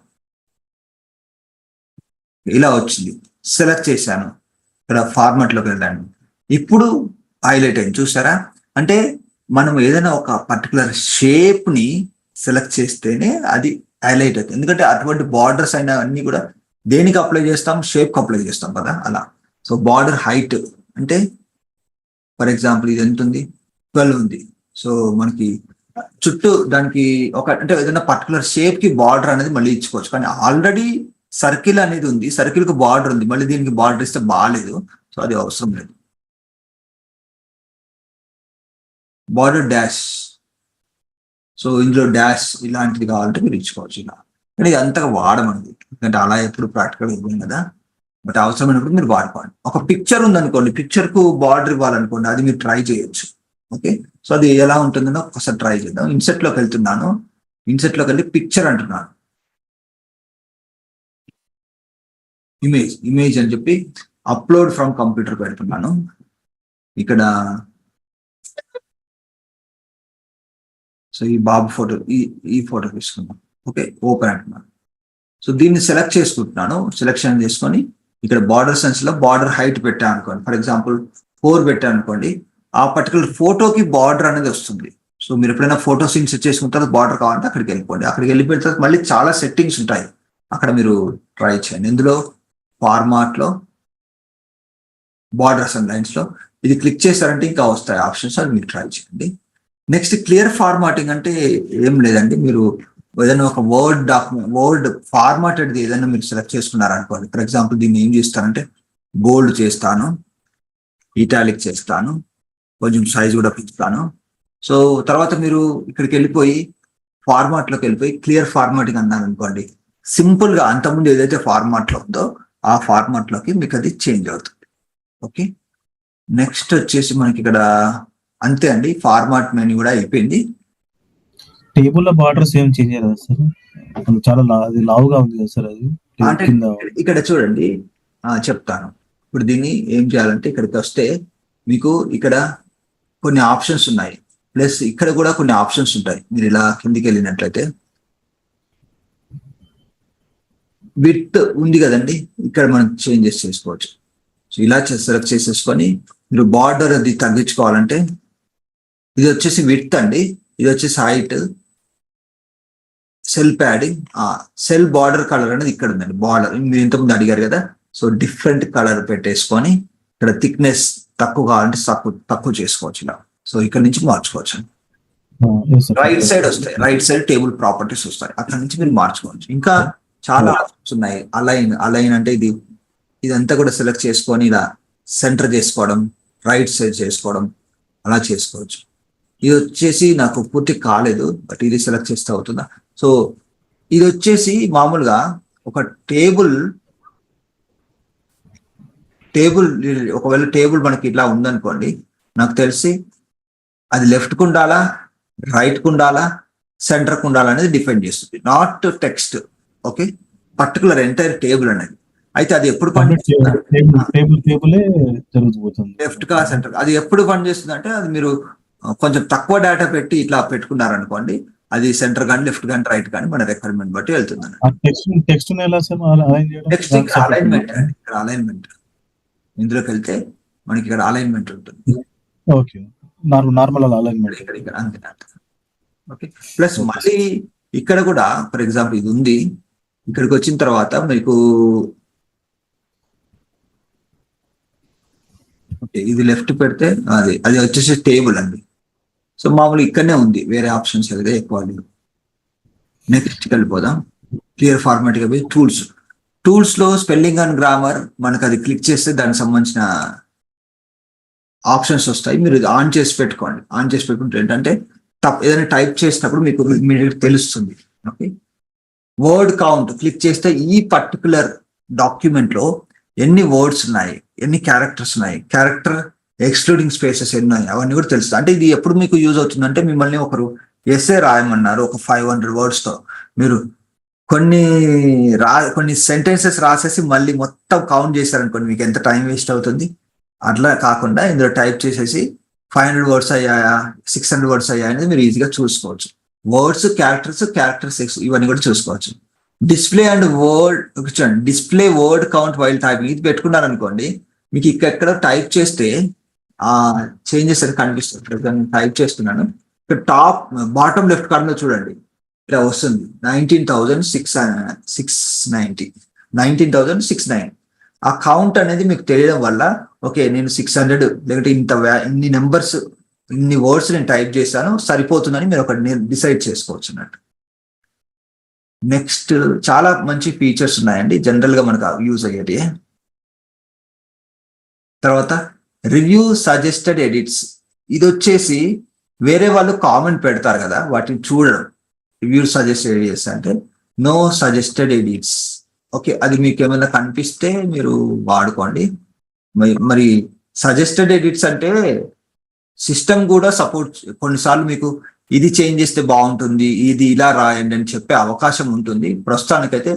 ఇలా వచ్చింది, సెలెక్ట్ చేశాను, ఇక్కడ ఫార్మాట్ లోకి వెళ్ళాను, ఇప్పుడు హైలైట్ అయింది. చూసారా? అంటే మనం ఏదైనా ఒక పర్టికులర్ షేప్ ని సెలెక్ట్ చేస్తేనే అది హైలైట్ అవుతుంది. ఎందుకంటే అటువంటి బార్డర్స్ అయినా అన్ని కూడా దేనికి అప్లై చేస్తాం? షేప్ కి అప్లై చేస్తాం కదా, అలా. సో బార్డర్ హైట్ అంటే ఫర్ ఎగ్జాంపుల్ ఇది ఎంత ఉంది? 12 ఉంది. సో మనకి చుట్టూ దానికి ఒక అంటే ఏదైనా పర్టికులర్ షేప్ కి బార్డర్ అనేది మళ్ళీ ఇచ్చుకోవచ్చు, కానీ ఆల్రెడీ సర్కిల్ అనేది ఉంది, సర్కిల్ కి బార్డర్ ఉంది, మళ్ళీ దీనికి బార్డర్ ఇస్తే బాగాలేదు. సో అది అవసరం లేదు. బార్డర్ డాష్, సో ఇందులో డాష్ ఇలాంటిది కావాలంటే మీరు ఇచ్చుకోవచ్చు ఇలా. కానీ ఇది అంతగా వాడమన్నది, ఎందుకంటే అలా ఎప్పుడు ప్రాక్టికల్ ఇవ్వం కదా, బట్ అవసరమైనప్పుడు మీరు వాడుకోండి. ఒక పిక్చర్ ఉందనుకోండి, పిక్చర్ కు బార్డర్ ఇవ్వాలనుకోండి, అది మీరు ట్రై చేయొచ్చు. ఓకే, సో అది ఎలా ఉంటుందో ఒకసారి ట్రై చేద్దాం. ఇన్సెట్ లోకి వెళ్తున్నాను, ఇన్సెట్ లోకి వెళ్ళి పిక్చర్ అంటున్నాను, ఇమేజ్ అని చెప్పి అప్లోడ్ ఫ్రమ్ కంప్యూటర్ పెడుతున్నాను. ఇక్కడ సో ఈ బాబు ఫోటో, ఈ ఫోటో తీసుకున్నాను. ఓకే, ఓపెన్ అంటున్నాను. సో దీన్ని సెలెక్ట్ చేసుకుంటున్నాను, సెలెక్షన్ చేసుకొని ఇక్కడ బార్డర్ సెన్స్ లో బార్డర్ హైట్ పెట్టాను అనుకోండి, ఫర్ ఎగ్జాంపుల్ 4 పెట్టాను అనుకోండి, ఆ పర్టికులర్ ఫోటోకి బార్డర్ అనేది వస్తుంది. సో మీరు ఎప్పుడైనా ఫోటోస్ ఇన్సెట్ చేసుకున్న తర్వాత బార్డర్ కావాలంటే అక్కడికి వెళ్ళిపోండి. అక్కడికి వెళ్ళిపోయిన తర్వాత మళ్ళీ చాలా సెట్టింగ్స్ ఉంటాయి, అక్కడ మీరు ట్రై చేయండి. ఇందులో ఫార్మాట్ లో బార్డర్స్ అండ్ లైన్స్ లో ఇది క్లిక్ చేశారంటే ఇంకా వస్తాయి ఆప్షన్స్, అది మీరు ట్రై చేయండి. నెక్స్ట్ క్లియర్ ఫార్మాటింగ్ అంటే ఏం లేదండి, మీరు ఏదైనా ఒక వర్డ్ డాక్యుమెంట్, వర్డ్ ఫార్మాటెడ్ ఏదైనా మీరు సెలెక్ట్ చేసుకున్నారనుకోండి. ఫర్ ఎగ్జాంపుల్ దీన్ని ఏం చేస్తానంటే బోల్డ్ చేస్తాను, ఇటాలిక్ చేస్తాను, కొంచెం సైజ్ కూడా పెంచుతాను. సో తర్వాత మీరు ఇక్కడికి వెళ్ళిపోయి ఫార్మాట్ లోకి వెళ్ళిపోయి క్లియర్ ఫార్మాటింగ్ అన్నారు అనుకోండి, సింపుల్ గా అంతకుముందు ఏదైతే ఫార్మాట్ లో ఉందో ఆ ఫార్మాట్ లోకి మీకు అది చేంజ్ అవుతుంది. ఓకే, నెక్స్ట్ వచ్చేసి మనకి ఇక్కడ అంతే అండి, ఫార్మాట్ మెనూ కూడా అయిపోయింది. టేబుల్ లో బార్డర్స్ ఏం చేంజ్ చేయలేదు సార్, చాలా అది లావుగా ఉంది కదా సార్ అది అంటే ఇక్కడ చూడండి, చెప్తాను. ఇప్పుడు దీన్ని ఏం చేయాలంటే ఇక్కడికి వస్తే మీకు ఇక్కడ కొన్ని ఆప్షన్స్ ఉన్నాయి, ప్లస్ ఇక్కడ కూడా కొన్ని ఆప్షన్స్ ఉంటాయి. మీరు ఇలా కిందికి వెళ్ళినట్లయితే విడ్త్ ఉంది కదండి, ఇక్కడ మనం చేంజెస్ చేసుకోవచ్చు. సో ఇలా సెలెక్ట్ చేసేసుకొని మీరు బార్డర్ అది తగ్గించుకోవాలంటే ఇది వచ్చేసి విడ్త్ అండి, ఇది వచ్చేసి height, cell padding, cell border colour అనేది ఇక్కడ ఉందండి. బార్డర్ మీరు ఇంతకుముందు అడిగారు కదా, సో డిఫరెంట్ కలర్ పెట్టేసుకొని ఇక్కడ థిక్నెస్ తక్కువ కావాలంటే తక్కువ చేసుకోవచ్చు ఇలా. సో ఇక్కడ నుంచి మార్చుకోవచ్చు. రైట్ సైడ్ వస్తాయి, రైట్ సైడ్ టేబుల్ ప్రాపర్టీస్ వస్తాయి, అక్కడ నుంచి మీరు మార్చుకోవచ్చు. ఇంకా చాలా ఆప్షన్స్ ఉన్నాయి. అలైన్ అంటే ఇదంతా కూడా సెలెక్ట్ చేసుకొని ఇలా సెంటర్ చేసుకోవడం, రైట్ సైడ్ చేసుకోవడం, అలా చేసుకోవచ్చు. ఇది వచ్చేసి నాకు పూర్తి కాలేదు, బట్ ఇది సెలెక్ట్ చేస్తే అవుతుందా. సో ఇది వచ్చేసి మామూలుగా ఒక టేబుల్ ఒకవేళ టేబుల్ మనకి ఇట్లా ఉందనుకోండి, నాకు తెలిసి అది లెఫ్ట్ కు ఉండాలా, రైట్ కు ఉండాలా, సెంటర్ కు ఉండాలా అనేది డిపెండ్ చేస్తుంది, not text. Okay, particular entire table అనేది. అయితే అది ఎప్పుడు లెఫ్ట్ కా సెంటర్, అది ఎప్పుడు పనిచేస్తుంది అంటే అది మీరు కొంచెం తక్కువ డేటా పెట్టి ఇట్లా పెట్టుకున్నారనుకోండి, అది సెంటర్ కానీ లెఫ్ట్ కానీ రైట్ కానీ మన రిక్వైర్మెంట్ బట్టి వెళ్తుంది. అలైన్మెంట్ అండి, ఇక్కడ అలైన్మెంట్ ఇందులోకి వెళ్తే మనకి ఇక్కడ అలైన్మెంట్ ఉంటుంది. ఓకే, ప్లస్ మళ్ళీ ఇక్కడ కూడా ఫర్ ఎగ్జాంపుల్ ఇది ఉంది, ఇక్కడికి వచ్చిన తర్వాత మీకు ఓకే ఇది లెఫ్ట్ పెడితే అది వచ్చేసి టేబుల్ అండి. సో మామూలు ఇక్కడనే ఉంది, వేరే ఆప్షన్స్ అయితే ఎక్కువ. నెక్స్ట్ వెళ్ళిపోదాం. క్లియర్ ఫార్మాట్ గా పోయి టూల్స్ లో స్పెల్లింగ్ అండ్ గ్రామర్ మనకు అది క్లిక్ చేస్తే దానికి సంబంధించిన ఆప్షన్స్ వస్తాయి. మీరు ఇది ఆన్ చేసి పెట్టుకోండి. ఆన్ చేసి పెట్టుకుంటే ఏంటంటే ఏదైనా టైప్ చేసినప్పుడు మీకు ఇమీడియట్ తెలుస్తుంది. ఓకే, వర్డ్ కౌంట్ క్లిక్ చేస్తే ఈ పర్టికులర్ డాక్యుమెంట్ లో ఎన్ని వర్డ్స్ ఉన్నాయి, ఎన్ని క్యారెక్టర్స్ ఉన్నాయి, క్యారెక్టర్ ఎక్స్క్లూడింగ్ స్పేసెస్ ఎన్ని ఉన్నాయి, అవన్నీ కూడా తెలుస్తుంది. అంటే ఇది ఎప్పుడు మీకు యూజ్ అవుతుందంటే, మిమ్మల్ని ఒకరు ఎస్ఏ రాయమన్నారు ఒక 500 words తో, మీరు కొన్ని సెంటెన్సెస్ రాసేసి మళ్ళీ మొత్తం కౌంట్ చేశారనుకోండి, మీకు ఎంత టైం వేస్ట్ అవుతుంది. అట్లా కాకుండా ఇందులో టైప్ చేసేసి 500 words అయ్యాయా, 600 words అయ్యాయా అనేది మీరు ఈజీగా చూసుకోవచ్చు. వర్డ్స్, క్యారెక్టర్స్ ఇవన్నీ కూడా చూసుకోవచ్చు. డిస్ప్లే అండ్ వర్డ్ చూడండి, display word count while typing ఇది పెట్టుకున్నారనుకోండి, మీకు ఇక్కడ టైప్ చేస్తే ఆ చేంజెస్ అని కనిపిస్తుంది. టైప్ చేస్తున్నాను, ఇక్కడ బాటమ్ లెఫ్ట్ కార్నర్ చూడండి, ఇలా వస్తుంది 19,690. ఆ కౌంట్ అనేది మీకు తెలియడం వల్ల ఓకే నేను 600 లేకపోతే ఇన్ని నెంబర్స్, ఇన్ని వర్డ్స్ నేను టైప్ చేశాను సరిపోతుందని మీరు ఒకటి డిసైడ్ చేసుకోవచ్చు అన్నట్టు. నెక్స్ట్ చాలా మంచి ఫీచర్స్ ఉన్నాయండి, జనరల్ గా మనకు యూజ్ అయ్యేది. తర్వాత రివ్యూ సజెస్టెడ్ ఎడిట్స్, ఇది వచ్చేసి వేరే వాళ్ళు కామెంట్ పెడతారు కదా, వాటిని చూడడం. రివ్యూ సజెస్టెడ్ ఎడిట్స్ అంటే నో సజెస్టెడ్ ఎడిట్స్. ఓకే, అది మీకు ఏమైనా కనిపిస్తే మీరు వాడుకోండి. మరి సజెస్టెడ్ ఎడిట్స్ అంటే సిస్టమ్ కూడా సపోర్ట్, కొన్నిసార్లు మీకు ఇది చేంజ్ చేస్తే బాగుంటుంది, ఇది ఇలా రాయండి అని చెప్పే అవకాశం ఉంటుంది. ప్రస్తుతానికైతే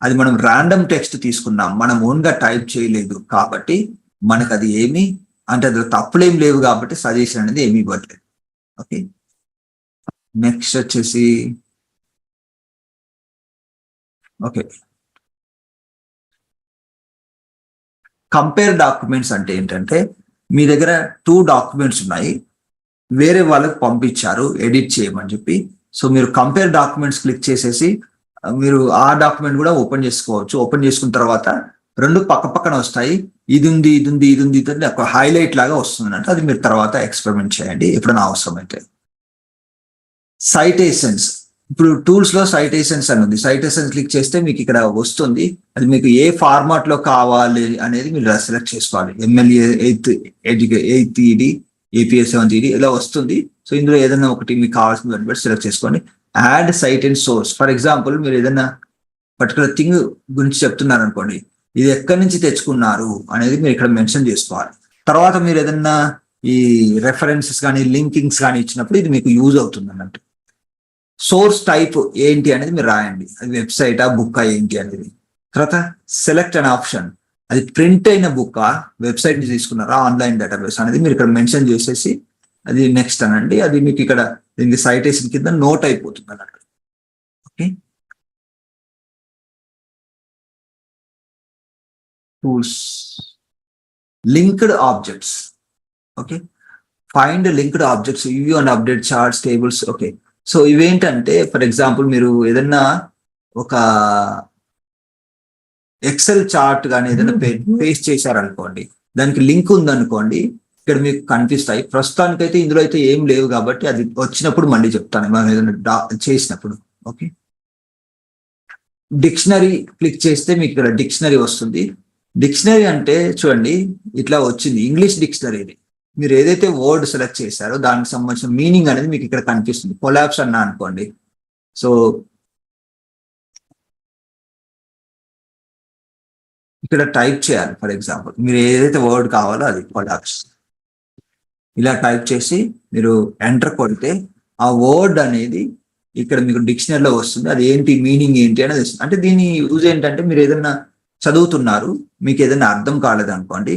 అది మనం ర్యాండమ్ టెక్స్ట్ తీసుకున్నాం, మనం ఓన్ గా టైప్ చేయలేదు కాబట్టి మనకు అది ఏమి అంటే అది తప్పులేం లేవు కాబట్టి సజెషన్ అనేది ఏమీ ఇవ్వట్లేదు. ఓకే, నెక్స్ట్ వచ్చేసి ఓకే కంపేర్ డాక్యుమెంట్స్ అంటే ఏంటంటే, మీ దగ్గర 2 documents ఉన్నాయి, వేరే వాళ్ళకి పంపించారు ఎడిట్ చేయమని చెప్పి. సో మీరు కంపేర్ డాక్యుమెంట్స్ క్లిక్ చేసేసి మీరు ఆ డాక్యుమెంట్ కూడా ఓపెన్ చేసుకోవచ్చు. ఓపెన్ చేసుకున్న తర్వాత 2 పక్క పక్కన వస్తాయి, ఇది ఉంది ఒక హైలైట్ లాగా వస్తుంది అంటే అది మీరు తర్వాత ఎక్స్పెరిమెంట్ చేయండి ఎప్పుడైనా అవసరం అయితే. సైటేషన్స్, ఇప్పుడు టూల్స్ లో సైటేషన్స్ అని ఉంది, సైటేషన్స్ క్లిక్ చేస్తే మీకు ఇక్కడ వస్తుంది, అది మీకు ఏ ఫార్మాట్ లో కావాలి అనేది మీరు సెలెక్ట్ చేసుకోవాలి. MLA 8th ED, APA 7th ED ఇలా వస్తుంది. సో ఇందులో ఏదైనా ఒకటి మీకు కావాల్సిన దాన్ని బట్టి సెలెక్ట్ చేసుకోండి. Add site and source, for example మీరు ఏదైనా పర్టికులర్ థింగ్ గురించి చెప్తున్నారు అనుకోండి, ఇది ఎక్కడి నుంచి తెచ్చుకున్నారు అనేది మీరు ఇక్కడ మెన్షన్ చేసుకోవాలి. తర్వాత మీరు ఏదైనా ఈ రెఫరెన్సెస్ కానీ లింకింగ్స్ కానీ ఇచ్చినప్పుడు ఇది మీకు యూజ్ అవుతుంది అన్నట్టు. సోర్స్ టైప్ ఏంటి అనేది మీరు రాయండి, అది వెబ్సైటా బుక్కా ఏంటి అనేది. తర్వాత సెలెక్ట్ అనే ఆప్షన్, అది ప్రింట్ అయిన బుక్కా వెబ్సైట్ నుంచి తీసుకున్నారా ఆన్లైన్ డేటాబేస్ అనేది మీరు ఇక్కడ మెన్షన్ చేసేసి అది నెక్స్ట్ అనండి. అది మీకు ఇక్కడ దీనికి సైటేషన్ కింద నోట్ అయిపోతుంది అన్నట్టు. Okay, tools linked objects. Okay, find linked objects, view and update charts, tables. Okay, so ఇవేంటంటే ఫర్ ఎగ్జాంపుల్ మీరు ఏదన్నా ఒక ఎక్సెల్ చార్ట్ కానీ ఏదైనా పేస్ట్ చేశారనుకోండి, దానికి లింక్ ఉందనుకోండి, ఇక్కడ మీకు కనిపిస్తాయి. ప్రస్తుతానికైతే ఇందులో అయితే ఏం లేవు కాబట్టి అది వచ్చినప్పుడు మళ్ళీ చెప్తాను మనం ఏదైనా చేసినప్పుడు. ఓకే, డిక్షనరీ క్లిక్ చేస్తే మీకు ఇక్కడ డిక్షనరీ వస్తుంది. డిక్షనరీ అంటే చూడండి ఇట్లా వచ్చింది, ఇంగ్లీష్ డిక్షనరీ. ఇది మీరు ఏదైతే వర్డ్ సెలెక్ట్ చేశారో దానికి సంబంధించిన మీనింగ్ అనేది మీకు ఇక్కడ కనిపిస్తుంది. కొలాప్స్ అన్నా అనుకోండి, సో ఇక్కడ టైప్ చేయాలి. ఫర్ ఎగ్జాంపుల్ మీరు ఏదైతే వర్డ్ కావాలో అది కొలాప్స్, ఇలా టైప్ చేసి మీరు ఎంటర్ కొడితే ఆ వర్డ్ అనేది ఇక్కడ మీకు డిక్షనరీలో వస్తుంది. అది ఏంటి, మీనింగ్ ఏంటి అనేది వస్తుంది. అంటే దీని యూజ్ ఏంటంటే మీరు ఏదైనా చదువుతున్నారు, మీకు ఏదైనా అర్థం కాలేదు అనుకోండి,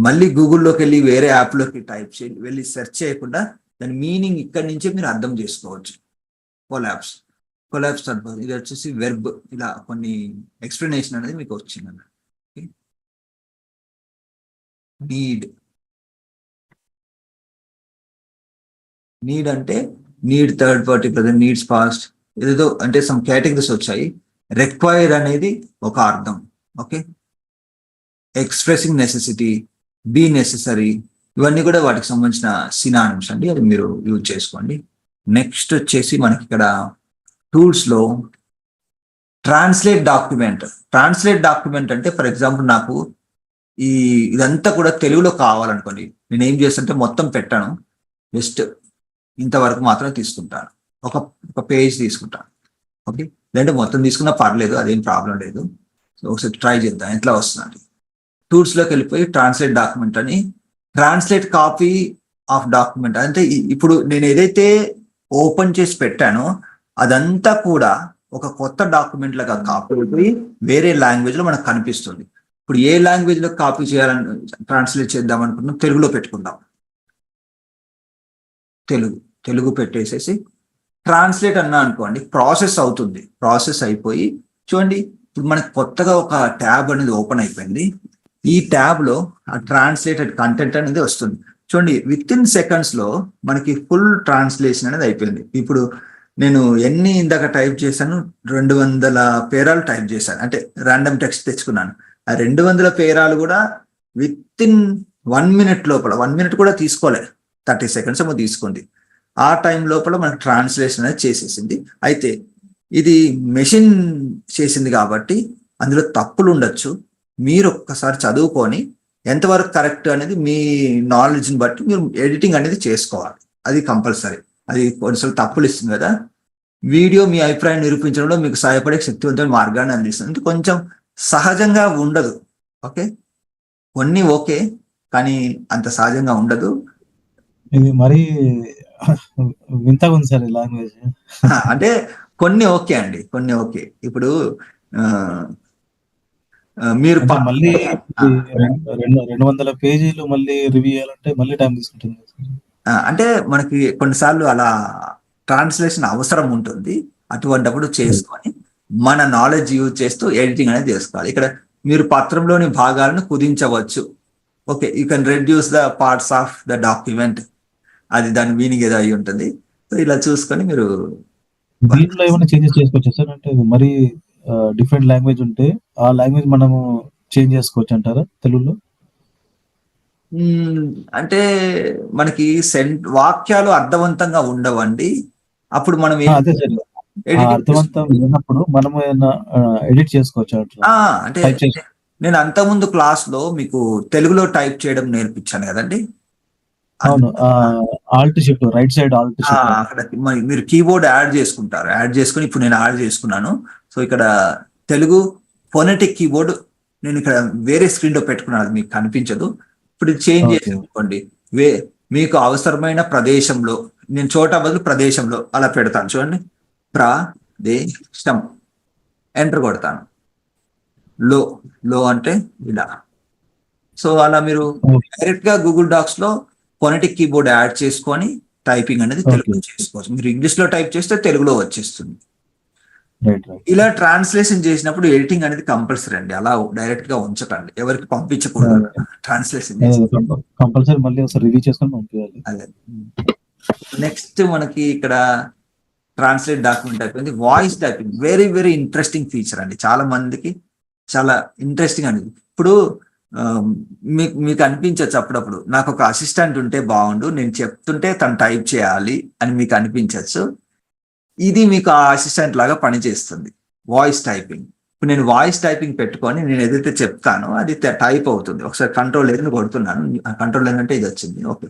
మళ్ళీ గూగుల్లోకి వెళ్ళి వేరే యాప్లోకి టైప్ చేయండి, వెళ్ళి సెర్చ్ చేయకుండా దాని మీనింగ్ ఇక్కడి నుంచే మీరు అర్థం చేసుకోవచ్చు. కొలాప్స్ ఇది వచ్చేసి వెర్బ్, ఇలా కొన్ని ఎక్స్ప్లెనేషన్ అనేది మీకు వచ్చింది అన్నమాట. నీడ్ అంటే need third party present, needs past, ఏదో అంటే సమ్ కేటగిరీస్ వచ్చాయి. రిక్వైర్ అనేది ఒక అర్థం. Okay, expressing necessity, be necessary, ఇవన్నీ కూడా వాటికి సంబంధించిన సినానిమ్స్ అండి, అది మీరు యూజ్ చేసుకోండి. నెక్స్ట్ వచ్చేసి మనకి ఇక్కడ టూల్స్ లో ట్రాన్స్లేట్ డాక్యుమెంట్ అంటే ఫర్ ఎగ్జాంపుల్ నాకు ఇదంతా కూడా తెలుగులో కావాలనుకోండి, నేను ఏం చేస్తుంటే మొత్తం పెట్టాను, జస్ట్ ఇంతవరకు మాత్రం తీసుకుంటాను, ఒక పేజ్ తీసుకుంటాను. ఓకే, లేదంటే మొత్తం తీసుకున్నా పర్లేదు, అదేం ప్రాబ్లం లేదు. సో ఒకసారి ట్రై చేద్దాం ఎట్లా వస్తుందండి. టూల్స్లోకి వెళ్ళిపోయి ట్రాన్స్లేట్ డాక్యుమెంట్ అని, ట్రాన్స్లేట్ కాపీ ఆఫ్ డాక్యుమెంట్ అంటే ఇప్పుడు నేను ఏదైతే ఓపెన్ చేసి పెట్టానో అదంతా కూడా ఒక కొత్త డాక్యుమెంట్ లాగా కాపీ అయిపోయి వేరే లాంగ్వేజ్ లో మనకు కనిపిస్తుంది. ఇప్పుడు ఏ లాంగ్వేజ్ లో కాపీ చేయాలని ట్రాన్స్లేట్ చేద్దాం అనుకుంటున్నాం, తెలుగులో పెట్టుకుందాం. తెలుగు పెట్టేసేసి ట్రాన్స్లేట్ అన్నా అనుకోండి, ప్రాసెస్ అవుతుంది. ప్రాసెస్ అయిపోయి చూడండి ఇప్పుడు మనకి కొత్తగా ఒక ట్యాబ్ అనేది ఓపెన్ అయిపోయింది. ఈ ట్యాబ్ లో ఆ ట్రాన్స్లేటెడ్ కంటెంట్ అనేది వస్తుంది. చూడండి విత్ ఇన్ సెకండ్స్ లో మనకి ఫుల్ ట్రాన్స్లేషన్ అనేది అయిపోయింది. ఇప్పుడు నేను ఎన్ని ఇందాక టైప్ చేశాను, 200 పేరాలు టైప్ చేశాను, అంటే ర్యాండమ్ టెక్స్ట్ తెచ్చుకున్నాను. ఆ 200 పేరాలు కూడా విత్ ఇన్ 1 minute లోపల, 1 minute కూడా తీసుకోలే, 30 seconds ఏమో తీసుకుంది. ఆ టైం లోపల మనకు ట్రాన్స్లేషన్ అనేది చేసేసింది. అయితే ఇది మెషిన్ చేసింది కాబట్టి అందులో తప్పులు ఉండొచ్చు. మీరు ఒక్కసారి చదువుకొని ఎంతవరకు కరెక్ట్ అనేది మీ నాలెడ్జ్ని బట్టి మీరు ఎడిటింగ్ అనేది చేసుకోవాలి, అది కంపల్సరీ. అది కొన్నిసార్లు తప్పులు ఇస్తుంది కదా. వీడియో మీ అభిప్రాయం నిరూపించడంలో మీకు సహాయపడే శక్తివంతమైన మార్గాన్ని అందిస్తుంది. అంటే కొంచెం సహజంగా ఉండదు. ఓకే, కొన్ని ఓకే, కానీ అంత సహజంగా ఉండదు. ఇది మరీ వింతగా ఉంది సార్ ఈ లాంగ్వేజ్. అంటే కొన్ని ఓకే అండి, కొన్ని ఓకే. ఇప్పుడు మీరు మళ్ళీ 200 పేజీలు మళ్ళీ రివ్యూ చేయాలంటే మళ్ళీ టైం తీసుకుంటుంది. అంటే మనకి కొన్నిసార్లు అలా ట్రాన్స్లేషన్ అవసరం ఉంటుంది. అటువంటిప్పుడు చేసుకొని మన నాలెడ్జ్ యూజ్ చేస్తూ ఎడిటింగ్ అనేది చేసుకోవాలి. ఇక్కడ మీరు పత్రంలోని భాగాలను కుదించవచ్చు. Okay, you can reduce the parts of the document, అది దాని మీనింగ్ ఏదో అయి ఉంటుంది. సో ఇలా చూసుకొని మీరు దీంట్లో ఏమైనా చేంజెస్ చేసుకోవచ్చు సార్? అంటే మరి డిఫరెంట్ లాంగ్వేజ్ ఉంటే ఆ లాంగ్వేజ్ మనము చేంజ్ చేసుకోవచ్చు అంటారా తెలుగులో? అంటే మనకి వాక్యాలు అర్థవంతంగా ఉండవండి. అప్పుడు మనం అర్థవంతం లేనప్పుడు మనము ఎడిట్ చేసుకోవచ్చు అంటే నేను అంతకుముందు క్లాస్ లో మీకు తెలుగులో టైప్ చేయడం నేర్పించాను కదండి. అవును, Alt shift, right side Alt shift. అక్కడ మీరు కీబోర్డ్ యాడ్ చేసుకుంటారు, యాడ్ చేసుకుని ఇప్పుడు నేను యాడ్ చేసుకున్నాను. సో ఇక్కడ తెలుగు ఫోనెటిక్ కీబోర్డ్ నేను ఇక్కడ వేరే స్క్రీన్ లో పెట్టుకున్నాను, అది మీకు కనిపించదు. ఇప్పుడు ఇది చేంజ్ చేసుకోండి. మీకు అవసరమైన ప్రదేశంలో, నేను చోట బదులు ప్రదేశంలో అలా పెడతాను. చూడండి, ప్రదేశం, ఎంటర్ కొడతాను. లో అంటే ఇలా. సో అలా మీరు డైరెక్ట్ గా గూగుల్ డాక్స్ లో ఫోనెటిక్ కీబోర్డ్ యాడ్ చేసుకొని టైపింగ్ అనేది తెలుగులో చేసుకోవచ్చు. మీరు ఇంగ్లీష్ లో టైప్ చేస్తే తెలుగులో వచ్చేస్తుంది. ఇలా ట్రాన్స్లేషన్ చేసినప్పుడు ఎడిటింగ్ అనేది కంపల్సరీ అండి, అలా డైరెక్ట్ గా ఉంచకండి, ఎవరికి పంపించకూడదు. ట్రాన్స్లేషన్ కంపల్సరీ మళ్ళీ ఒకసారి రివ్యూ చేసుకొని పంపించాలి. అదే. నెక్స్ట్ మనకి ఇక్కడ ట్రాన్స్లేట్ డాక్యుమెంట్ అయిపోయింది. Voice typing very very interesting feature అండి, చాలా మందికి చాలా ఇంట్రెస్టింగ్ అండి. ఇప్పుడు మీకు అనిపించచ్చు అప్పుడప్పుడు నాకు ఒక అసిస్టెంట్ ఉంటే బాగుండు, నేను చెప్తుంటే తను టైప్ చేయాలి అని మీకు అనిపించవచ్చు. ఇది మీకు ఆ అసిస్టెంట్ లాగా పనిచేస్తుంది, వాయిస్ టైపింగ్. ఇప్పుడు నేను వాయిస్ టైపింగ్ పెట్టుకొని నేను ఏదైతే చెప్తానో అది టైప్ అవుతుంది. ఒకసారి కంట్రోల్ లేదని కొడుతున్నాను, కంట్రోల్ లేదంటే ఇది వచ్చింది. ఓకే,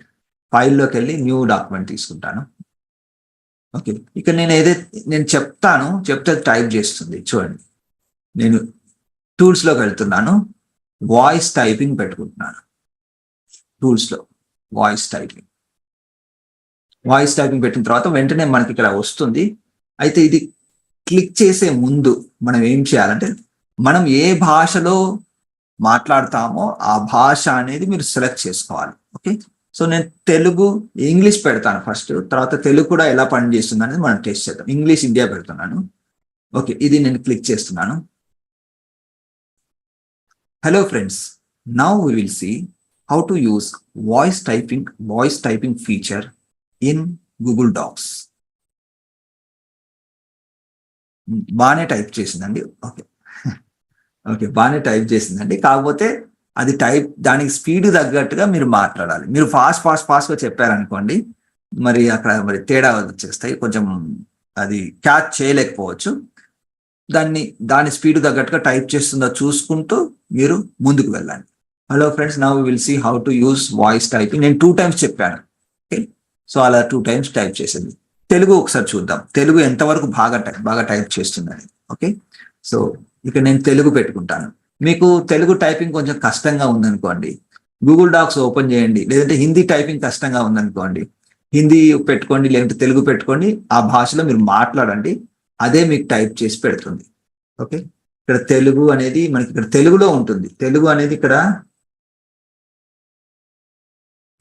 ఫైల్లోకి వెళ్ళి న్యూ డాక్యుమెంట్ తీసుకుంటాను. ఓకే, ఇక నేను ఏదైతే నేను చెప్తే టైప్ చేస్తుంది. చూడండి, నేను టూల్స్లోకి వెళ్తున్నాను, వాయిస్ టైపింగ్ పెట్టుకుంటున్నాను. టూల్స్లో వాయిస్ టైపింగ్ పెట్టిన తర్వాత వెంటనే మనకి ఇక్కడ వస్తుంది. అయితే ఇది క్లిక్ చేసే ముందు మనం ఏం చేయాలంటే, మనం ఏ భాషలో మాట్లాడతామో ఆ భాష అనేది మీరు సెలెక్ట్ చేసుకోవాలి. ఓకే, సో నేను తెలుగు ఇంగ్లీష్ పెడతాను ఫస్ట్, తర్వాత తెలుగు కూడా ఎలా పనిచేస్తుంది అనేది మనం టెస్ట్ చేద్దాం. ఇంగ్లీష్ ఇండియా పెడుతున్నాను. ఓకే, ఇది నేను క్లిక్ చేస్తున్నాను. Hello friends, now we will see how to use voice typing feature in Google Docs. బాగానే టైప్ చేసిందండి. ఓకే, బాగానే టైప్ చేసిందండి. కాకపోతే అది దానికి స్పీడ్ తగ్గట్టుగా మీరు మాట్లాడాలి. మీరు ఫాస్ట్గా చెప్పారనుకోండి, మరి అక్కడ తేడా వచ్చేస్తాయి, కొంచెం అది క్యాచ్ చేయలేకపోవచ్చు. దాని స్పీడ్ తగ్గట్టుగా టైప్ చేస్తుందో చూసుకుంటూ మీరు ముందుకు వెళ్ళండి. Hello friends, now will see how to use voice typing. నేను 2 times చెప్పాను. ఓకే, సో అలా 2 times టైప్ చేసింది. తెలుగు ఒకసారి చూద్దాం, తెలుగు ఎంతవరకు బాగా టైప్ చేస్తుందని. ఓకే, సో ఇక నేను తెలుగు పెట్టుకుంటాను. మీకు తెలుగు టైపింగ్ కొంచెం కష్టంగా ఉందనుకోండి, గూగుల్ డాక్స్ ఓపెన్ చేయండి. లేదంటే హిందీ టైపింగ్ కష్టంగా ఉందనుకోండి, హిందీ పెట్టుకోండి, లేదంటే తెలుగు పెట్టుకోండి. ఆ భాషలో మీరు మాట్లాడండి, అదే మీకు టైప్ చేసి పెడుతుంది. ఓకే, ఇక్కడ తెలుగు అనేది మనకి ఇక్కడ తెలుగులో ఉంటుంది. తెలుగు అనేది ఇక్కడ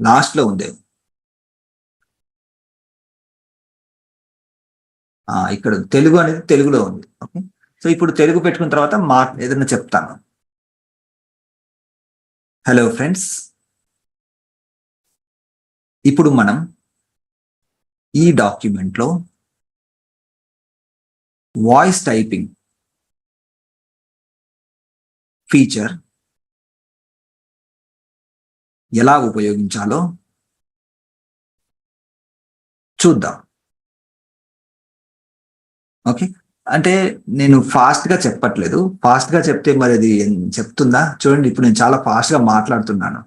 లాస్ట్లో ఉంది. ఇక్కడ తెలుగు అనేది తెలుగులో ఉంది. ఓకే, సో ఇప్పుడు తెలుగు పెట్టుకున్న తర్వాత ఏదైనా చెప్తాను. హలో ఫ్రెండ్స్, ఇప్పుడు మనం ఈ డాక్యుమెంట్లో వాయిస్ టైపింగ్ ఫీచర్ ఎలా ఉపయోగించాలో చూద్దాం. ఓకే, అంటే నేను ఫాస్ట్గా చెప్పట్లేదు, ఫాస్ట్గా చెప్తే మరి అది చెప్తుందా? చూడండి, ఇప్పుడు నేను చాలా ఫాస్ట్గా మాట్లాడుతున్నాను.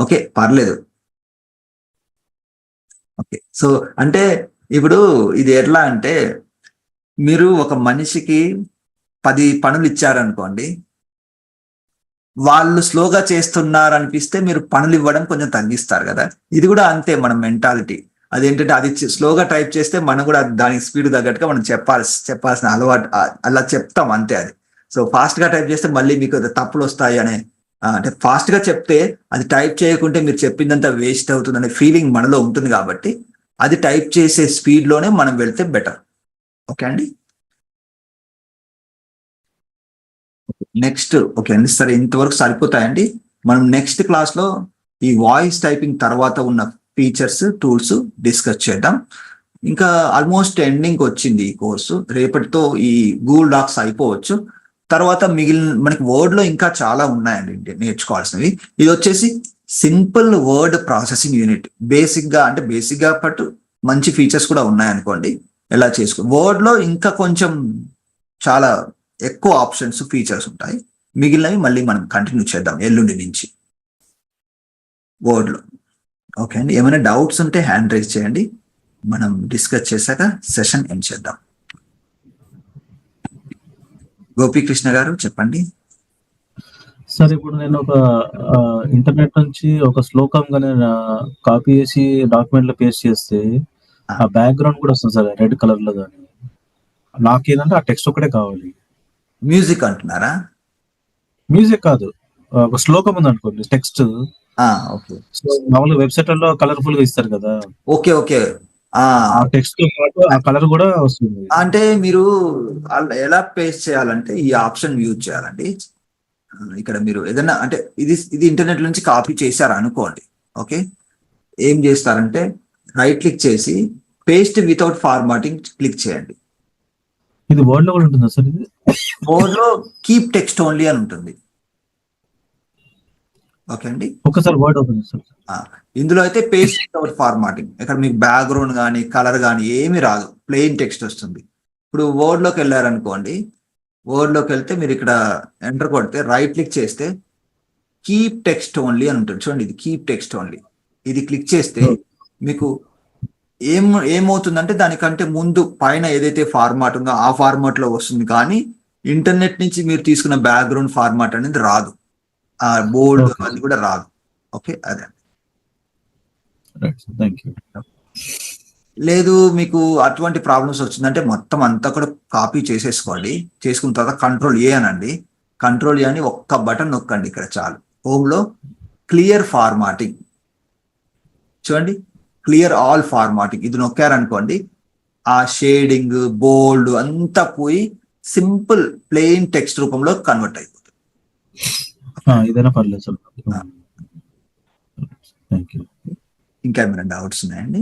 ఓకే, పర్లేదు. ఓకే, సో అంటే ఇప్పుడు ఇది ఎట్లా అంటే, మీరు ఒక మనిషికి 10 పనులు ఇచ్చారనుకోండి, వాళ్ళు స్లోగా చేస్తున్నారనిపిస్తే మీరు పనులు ఇవ్వడం కొంచెం తగ్గిస్తారు కదా. ఇది కూడా అంతే, మన మెంటాలిటీ అదేంటంటే, అది స్లోగా టైప్ చేస్తే మనం కూడా దానికి స్పీడ్ తగ్గట్టుగా మనం చెప్పాల్సిన అలవాటు అలా చెప్తాం అంతే. అది సో ఫాస్ట్గా టైప్ చేస్తే మళ్ళీ మీకు తప్పులు వస్తాయి అంటే ఫాస్ట్గా చెప్తే అది టైప్ చేయకుంటే మీరు చెప్పిందంతా వేస్ట్ అవుతుంది అనే ఫీలింగ్ మనలో ఉంటుంది. కాబట్టి అది టైప్ చేసే స్పీడ్లోనే మనం వెళ్తే బెటర్. ఓకే అండి, నెక్స్ట్. ఓకే అండి, సరే, ఇంతవరకు సరిపోతాయండి. మనం నెక్స్ట్ క్లాస్లో ఈ వాయిస్ టైపింగ్ తర్వాత ఉన్న ఫీచర్స్, టూల్స్ డిస్కస్ చేద్దాం. ఇంకా ఆల్మోస్ట్ ఎండింగ్ వచ్చింది ఈ కోర్సు. రేపటితో ఈ గూగుల్ డాక్స్ అయిపోవచ్చు. తర్వాత మనకి వర్డ్ లో ఇంకా చాలా ఉన్నాయండి నేర్చుకోవాల్సినవి. ఇది వచ్చేసి simple word processing unit. Basic గా పట్టు మంచి ఫీచర్స్ కూడా ఉన్నాయనుకోండి. ఎలా వర్డ్ లో ఇంకా కొంచెం చాలా ఎక్కువ ఆప్షన్స్, ఫీచర్స్ ఉంటాయి. మిగిలినవి మళ్ళీ మనం కంటిన్యూ చేద్దాం ఎల్లుండి నుంచి వర్డ్ లో. ఓకే అండి, ఏమైనా డౌట్స్ ఉంటే హ్యాండ్ రైజ్ చేయండి, మనం డిస్కస్ చేశాక సెషన్ ఎండ్ చేద్దాం. గోపీకృష్ణ గారు చెప్పండి. సార్, ఇప్పుడు నేను ఒక ఇంటర్నెట్ నుంచి ఒక శ్లోకం గానే కాపీ చేసి డాక్యుమెంట్ లో పేస్ట్ చేస్తే ఆ బ్యాక్గ్రౌండ్ కూడా వస్తుంది సార్, రెడ్ కలర్ లో. కానీ నాకేంటంటే ఆ టెక్స్ట్ ఒకటే కావాలి. మ్యూజిక్ అంటున్నారా? మ్యూజిక్ కాదు, ఒక శ్లోకం ఉంది అనుకోండి, టెక్స్ట్. ఓకే, సో మామూలుగా వెబ్సైట్ లో కలర్ఫుల్ గా ఇస్తారు కదా. ఓకే ఓకే, ఆ టెక్స్ట్ తో పాటు ఆ కలర్ కూడా వస్తుంది. అంటే మీరు ఎలా పేస్ట్ చేయాలంటే ఈ ఆప్షన్ యూజ్ చేయాలండి. ఇక్కడ మీరు ఏదైనా అంటే ఇది ఇంటర్నెట్ నుంచి కాపీ చేశారు అనుకోండి. ఓకే, ఏం చేస్తారంటే రైట్ క్లిక్ చేసి పేస్ట్ వితౌట్ ఫార్మాటింగ్ క్లిక్ చేయండి. ఇది వర్డ్ లో కూడా ఉంటుందా సార్? ఇది వర్డ్ లో కీప్ టెక్స్ట్ ఓన్లీ అని ఉంటుంది. ఓకే అండి. ఒకసారి వర్డ్ ఓపెన్ చేస్తారు. ఇందులో అయితే పేజ్ ఫార్మాటింగ్, ఇక్కడ మీకు బ్యాక్గ్రౌండ్ కానీ కలర్ కానీ ఏమీ రాదు, ప్లెయిన్ టెక్స్ట్ వస్తుంది. ఇప్పుడు వర్డ్లోకి వెళ్ళారనుకోండి, వర్డ్లోకి వెళ్తే మీరు ఇక్కడ ఎంటర్ కొడితే రైట్ క్లిక్ చేస్తే కీప్ టెక్స్ట్ ఓన్లీ అని ఉంటుంది చూడండి, ఇది కీప్ టెక్స్ట్ ఓన్లీ. ఇది క్లిక్ చేస్తే మీకు ఏమవుతుందంటే దానికంటే ముందు పైన ఏదైతే ఫార్మాట్ ఉందో ఆ ఫార్మాట్ లో వస్తుంది, కానీ ఇంటర్నెట్ నుంచి మీరు తీసుకున్న బ్యాక్గ్రౌండ్ ఫార్మాట్ అనేది రాదు, ఆ బోర్డు అది కూడా రాదు. ఓకే, అదే. లేదు మీకు అటువంటి ప్రాబ్లమ్స్ వచ్చిందంటే మొత్తం అంతా కూడా కాపీ చేసేసుకోండి. చేసుకున్న తర్వాత కంట్రోల్ ఏ అనండి. కంట్రోల్ ఏ అని ఒక్క బటన్ నొక్కండి ఇక్కడ చాలు. హోమ్ లో క్లియర్ ఫార్మాటింగ్ చూడండి, క్లియర్ ఆల్ ఫార్మాటింగ్ ఇది నొక్కారనుకోండి, ఆ షేడింగ్ బోల్డ్ అంతా పోయి సింపుల్ ప్లెయిన్ టెక్స్ట్ రూపంలో కన్వర్ట్ అయిపోతుంది. ఇదైనా పర్లేదు సార్. ఇంకేమైనా డౌట్స్ ఉన్నాయండి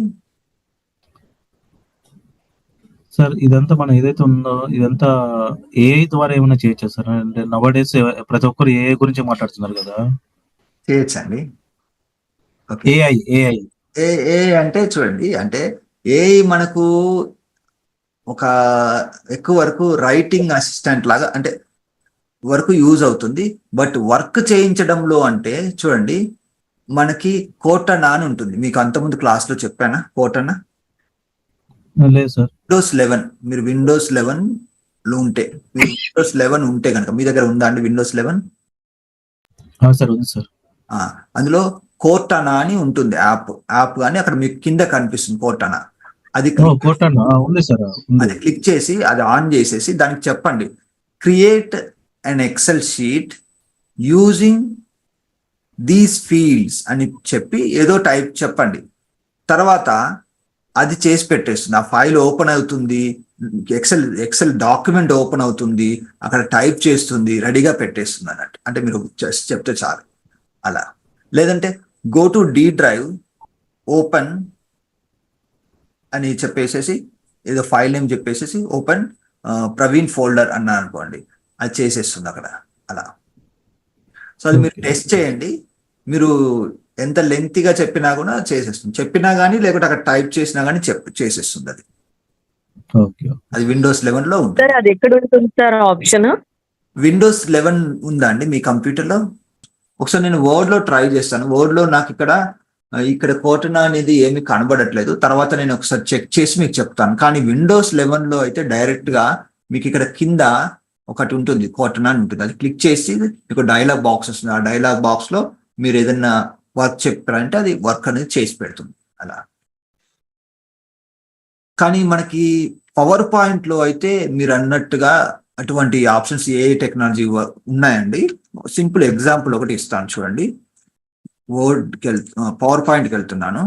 సార్? ఇదంతా మనం ఏదైతే ఉందో ఇదంతా ఏఐ ద్వారా ఏమైనా చేయొచ్చా సార్? అంటే నవడేస్ ప్రతి ఒక్కరు ఏఐ గురించి మాట్లాడుతున్నారు కదా. చేయొచ్చండి. ఏఐ అంటే చూడండి, అంటే ఏఐ మనకు ఒక ఎక్కువ వరకు రైటింగ్ అసిస్టెంట్ లాగా అంటే వరకు యూజ్ అవుతుంది. బట్ వర్క్ చేయించడంలో అంటే చూడండి, మనకి కోటనా అని ఉంటుంది. మీకు అంతకుముందు క్లాస్లో చెప్పానా కోటనా? లేదు సార్. విండోస్ 11 మీరు విండోస్ 11 లో ఉంటే, విండోస్ 11 ఉంటే కనుక మీ దగ్గర ఉందా అండి విండోస్ 11? సార్ ఉంది సార్. అందులో కోర్టానా అని ఉంటుంది యాప్ కానీ అక్కడ మీకు కింద కనిపిస్తుంది కోర్టానా. అది ఉంది సార్. అది క్లిక్ చేసి అది ఆన్ చేసేసి దానికి చెప్పండి create an Excel sheet using these fields అని చెప్పి ఏదో టైప్ చెప్పండి. తర్వాత అది చేసి పెట్టేస్తుంది, ఆ ఫైల్ ఓపెన్ అవుతుంది, ఎక్సెల్ డాక్యుమెంట్ ఓపెన్ అవుతుంది, అక్కడ టైప్ చేస్తుంది, రెడీగా పెట్టేస్తుంది అన్నట్టు. అంటే మీరు జస్ట్ చెప్తే చాలు అలా. లేదంటే go to D drive open అని చెప్పేసేసి ఏదో ఫైల్ నేమ్ చెప్పేసేసి ఓపెన్ ప్రవీణ్ ఫోల్డర్ అన్నా అనుకోండి, అది చేసేస్తుంది అక్కడ అలా. సో అది మీరు టెస్ట్ చేయండి, మీరు ఎంత లెంతీగా చెప్పినా కూడా చేసేస్తుంది. చెప్పినా కానీ లేకుంటే అక్కడ టైప్ చేసినా కానీ చేసేస్తుంది అది. అది విండోస్ 11 లో ఉంటుంది. అది ఎక్కడ ఉంటుంది సార్ ఆప్షన్? విండోస్ 11 ఉందా అండి మీ కంప్యూటర్లో? ఒకసారి నేను వర్డ్ లో ట్రై చేస్తాను. వర్డ్ లో నాకు ఇక్కడ కోటనా అనేది ఏమి కనబడట్లేదు, తర్వాత నేను ఒకసారి చెక్ చేసి మీకు చెప్తాను. కానీ విండోస్ 11 లో అయితే డైరెక్ట్ గా మీకు ఇక్కడ కింద ఒకటి ఉంటుంది, కోటనా అని ఉంటుంది. అది క్లిక్ చేసి మీకు డైలాగ్ బాక్స్ వస్తుంది. ఆ డైలాగ్ బాక్స్ లో మీరు ఏదైనా వర్క్ చెప్పారంటే అది వర్క్ అనేది చేసి పెడుతుంది అలా. కానీ మనకి పవర్ పాయింట్ లో అయితే మీరు అన్నట్టుగా అటువంటి ఆప్షన్స్ ఏ టెక్నాలజీ ఉన్నాయండి. సింపుల్ ఎగ్జాంపుల్ ఒకటి ఇస్తాను చూడండి. పవర్ పాయింట్కి వెళ్తున్నాను.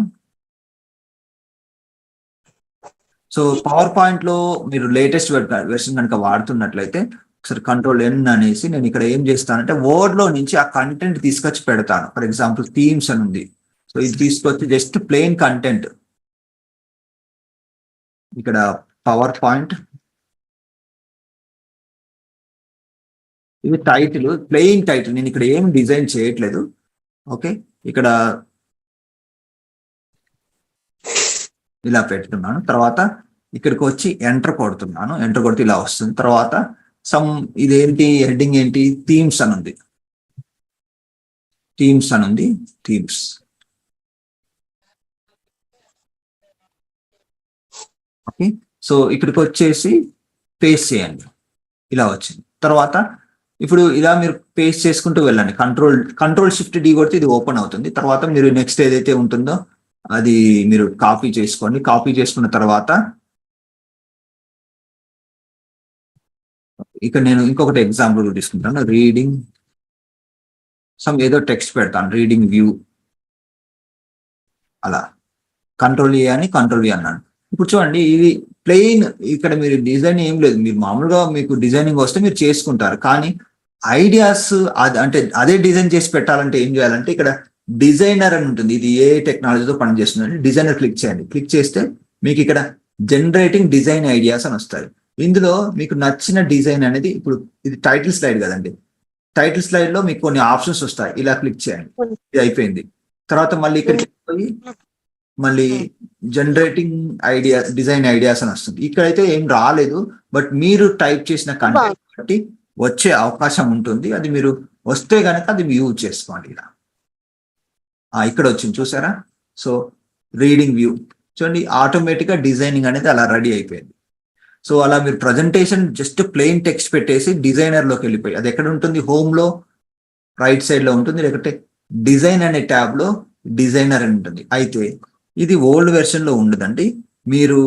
సో పవర్ పాయింట్ లో మీరు లేటెస్ట్ వెర్షన్ కనుక వాడుతున్నట్లయితే ఒకసారి కంట్రోల్ ఎన్ అనేసి నేను ఇక్కడ ఏం చేస్తానంటే వర్డ్ లో నుంచి ఆ కంటెంట్ తీసుకొచ్చి పెడతాను. ఫర్ ఎగ్జాంపుల్ థీమ్స్ అని ఉంది, సో ఇది తీసుకొచ్చి జస్ట్ ప్లెయిన్ కంటెంట్ ఇక్కడ పవర్ పాయింట్, ఇది టైటిల్, ప్లెయిన్ టైటిల్, నేను ఇక్కడ ఏం డిజైన్ చేయట్లేదు. ఓకే, ఇక్కడ ఇలా పెడుతున్నాను. తర్వాత ఇక్కడికి వచ్చి ఎంటర్ కొడుతున్నాను. ఎంటర్ కొడితే ఇలా వస్తుంది. తర్వాత ఇదేంటి హెడ్డింగ్ ఏంటి, థీమ్స్ అని ఉంది. థీమ్స్ ఓకే, సో ఇక్కడికి వచ్చేసి పేస్ట్ చేయండి, ఇలా వచ్చింది. తర్వాత ఇప్పుడు ఇలా మీరు పేస్ట్ చేసుకుంటూ వెళ్ళండి. కంట్రోల్ షిఫ్ట్ డి కొడితే ఇది ఓపెన్ అవుతుంది. తర్వాత మీరు నెక్స్ట్ ఏదైతే ఉంటుందో అది మీరు కాపీ చేసుకోండి. కాపీ చేసుకున్న తర్వాత ఇక్కడ నేను ఇంకొకటి ఎగ్జాంపుల్ తీసుకుంటాను. రీడింగ్ ఏదో టెక్స్ట్ పెడతాను, రీడింగ్ వ్యూ అలా. కంట్రోల్ ఏ అని కంట్రోల్ ఏ అన్నాను. ఇప్పుడు చూడండి ఇది ప్లెయిన్, ఇక్కడ మీరు డిజైన్ ఏం లేదు. మీరు మామూలుగా మీకు డిజైనింగ్ వస్తే మీరు చేసుకుంటారు, కానీ ఐడియాస్ అంటే అదే డిజైన్ చేసి పెట్టాలంటే ఏం చేయాలంటే ఇక్కడ డిజైనర్ అని ఉంటుంది. ఇది ఏ టెక్నాలజీతో పనిచేస్తుందండి. డిజైనర్ క్లిక్ చేయండి. క్లిక్ చేస్తే మీకు ఇక్కడ జనరేటింగ్ డిజైన్ ఐడియాస్ అని వస్తాయి. ఇందులో మీకు నచ్చిన డిజైన్ అనేది, ఇప్పుడు ఇది టైటిల్ స్లైడ్ కదండి, టైటిల్ స్లైడ్ లో మీకు కొన్ని ఆప్షన్స్ వస్తాయి, ఇలా క్లిక్ చేయండి. ఇది అయిపోయింది. తర్వాత మళ్ళీ ఇక్కడికి పోయి మళ్ళీ జనరేటింగ్ ఐడియా డిజైన్ ఐడియాస్ అని వస్తుంది. ఇక్కడైతే ఏం రాలేదు, బట్ మీరు టైప్ చేసిన కంటెంట్ బట్టి వచ్చే అవకాశం ఉంటుంది. అది మీరు వస్తే కనుక అది యూజ్ చేసుకోండి. ఇలా ఇక్కడ వచ్చింది చూసారా. సో రీడింగ్ వ్యూ చూడండి, ఆటోమేటిక్ గా డిజైనింగ్ అనేది అలా రెడీ అయిపోయింది. సో అలా మీరు ప్రజెంటేషన్ జస్ట్ ప్లెయిన్ టెక్స్ట్ పెట్టేసి డిజైనర్ లోకి వెళ్ళిపోయి, అది ఎక్కడ ఉంటుంది, హోమ్ లో రైట్ సైడ్ లో ఉంటుంది, లేకపోతే డిజైన్ అనే ట్యాబ్ లో డిజైనర్ అని ఉంటుంది. అయితే ఇది ఓల్డ్ వెర్షన్ లో ఉండదండి. మీరు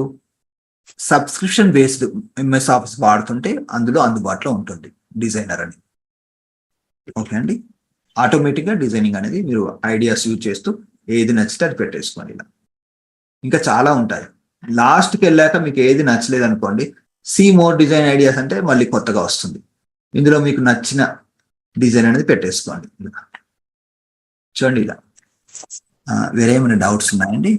సబ్స్క్రిప్షన్ బేస్డ్ ఎంఎస్ ఆఫీస్ వాడుతుంటే అందులో అందుబాటులో ఉంటుంది డిజైనర్ అని. ఓకే అండి, ఆటోమేటిక్ గా డిజైనింగ్ అనేది మీరు ఐడియాస్ యూజ్ చేస్తూ ఏది నచ్చితే అది పెట్టేసుకోండి. ఇలా ఇంకా చాలా ఉంటాయి. లాస్ట్కి వెళ్ళాక మీకు ఏది నచ్చలేదు అనుకోండి, సీ మోర్ డిజైన్ ఐడియాస్ అంటే మళ్ళీ కొత్తగా వస్తుంది. ఇందులో మీకు నచ్చిన డిజైన్ అనేది పెట్టేసుకోండి. ఇలా చూడండి. ఇలా వేరే ఏమైనా డౌట్స్ ఉన్నాయండి?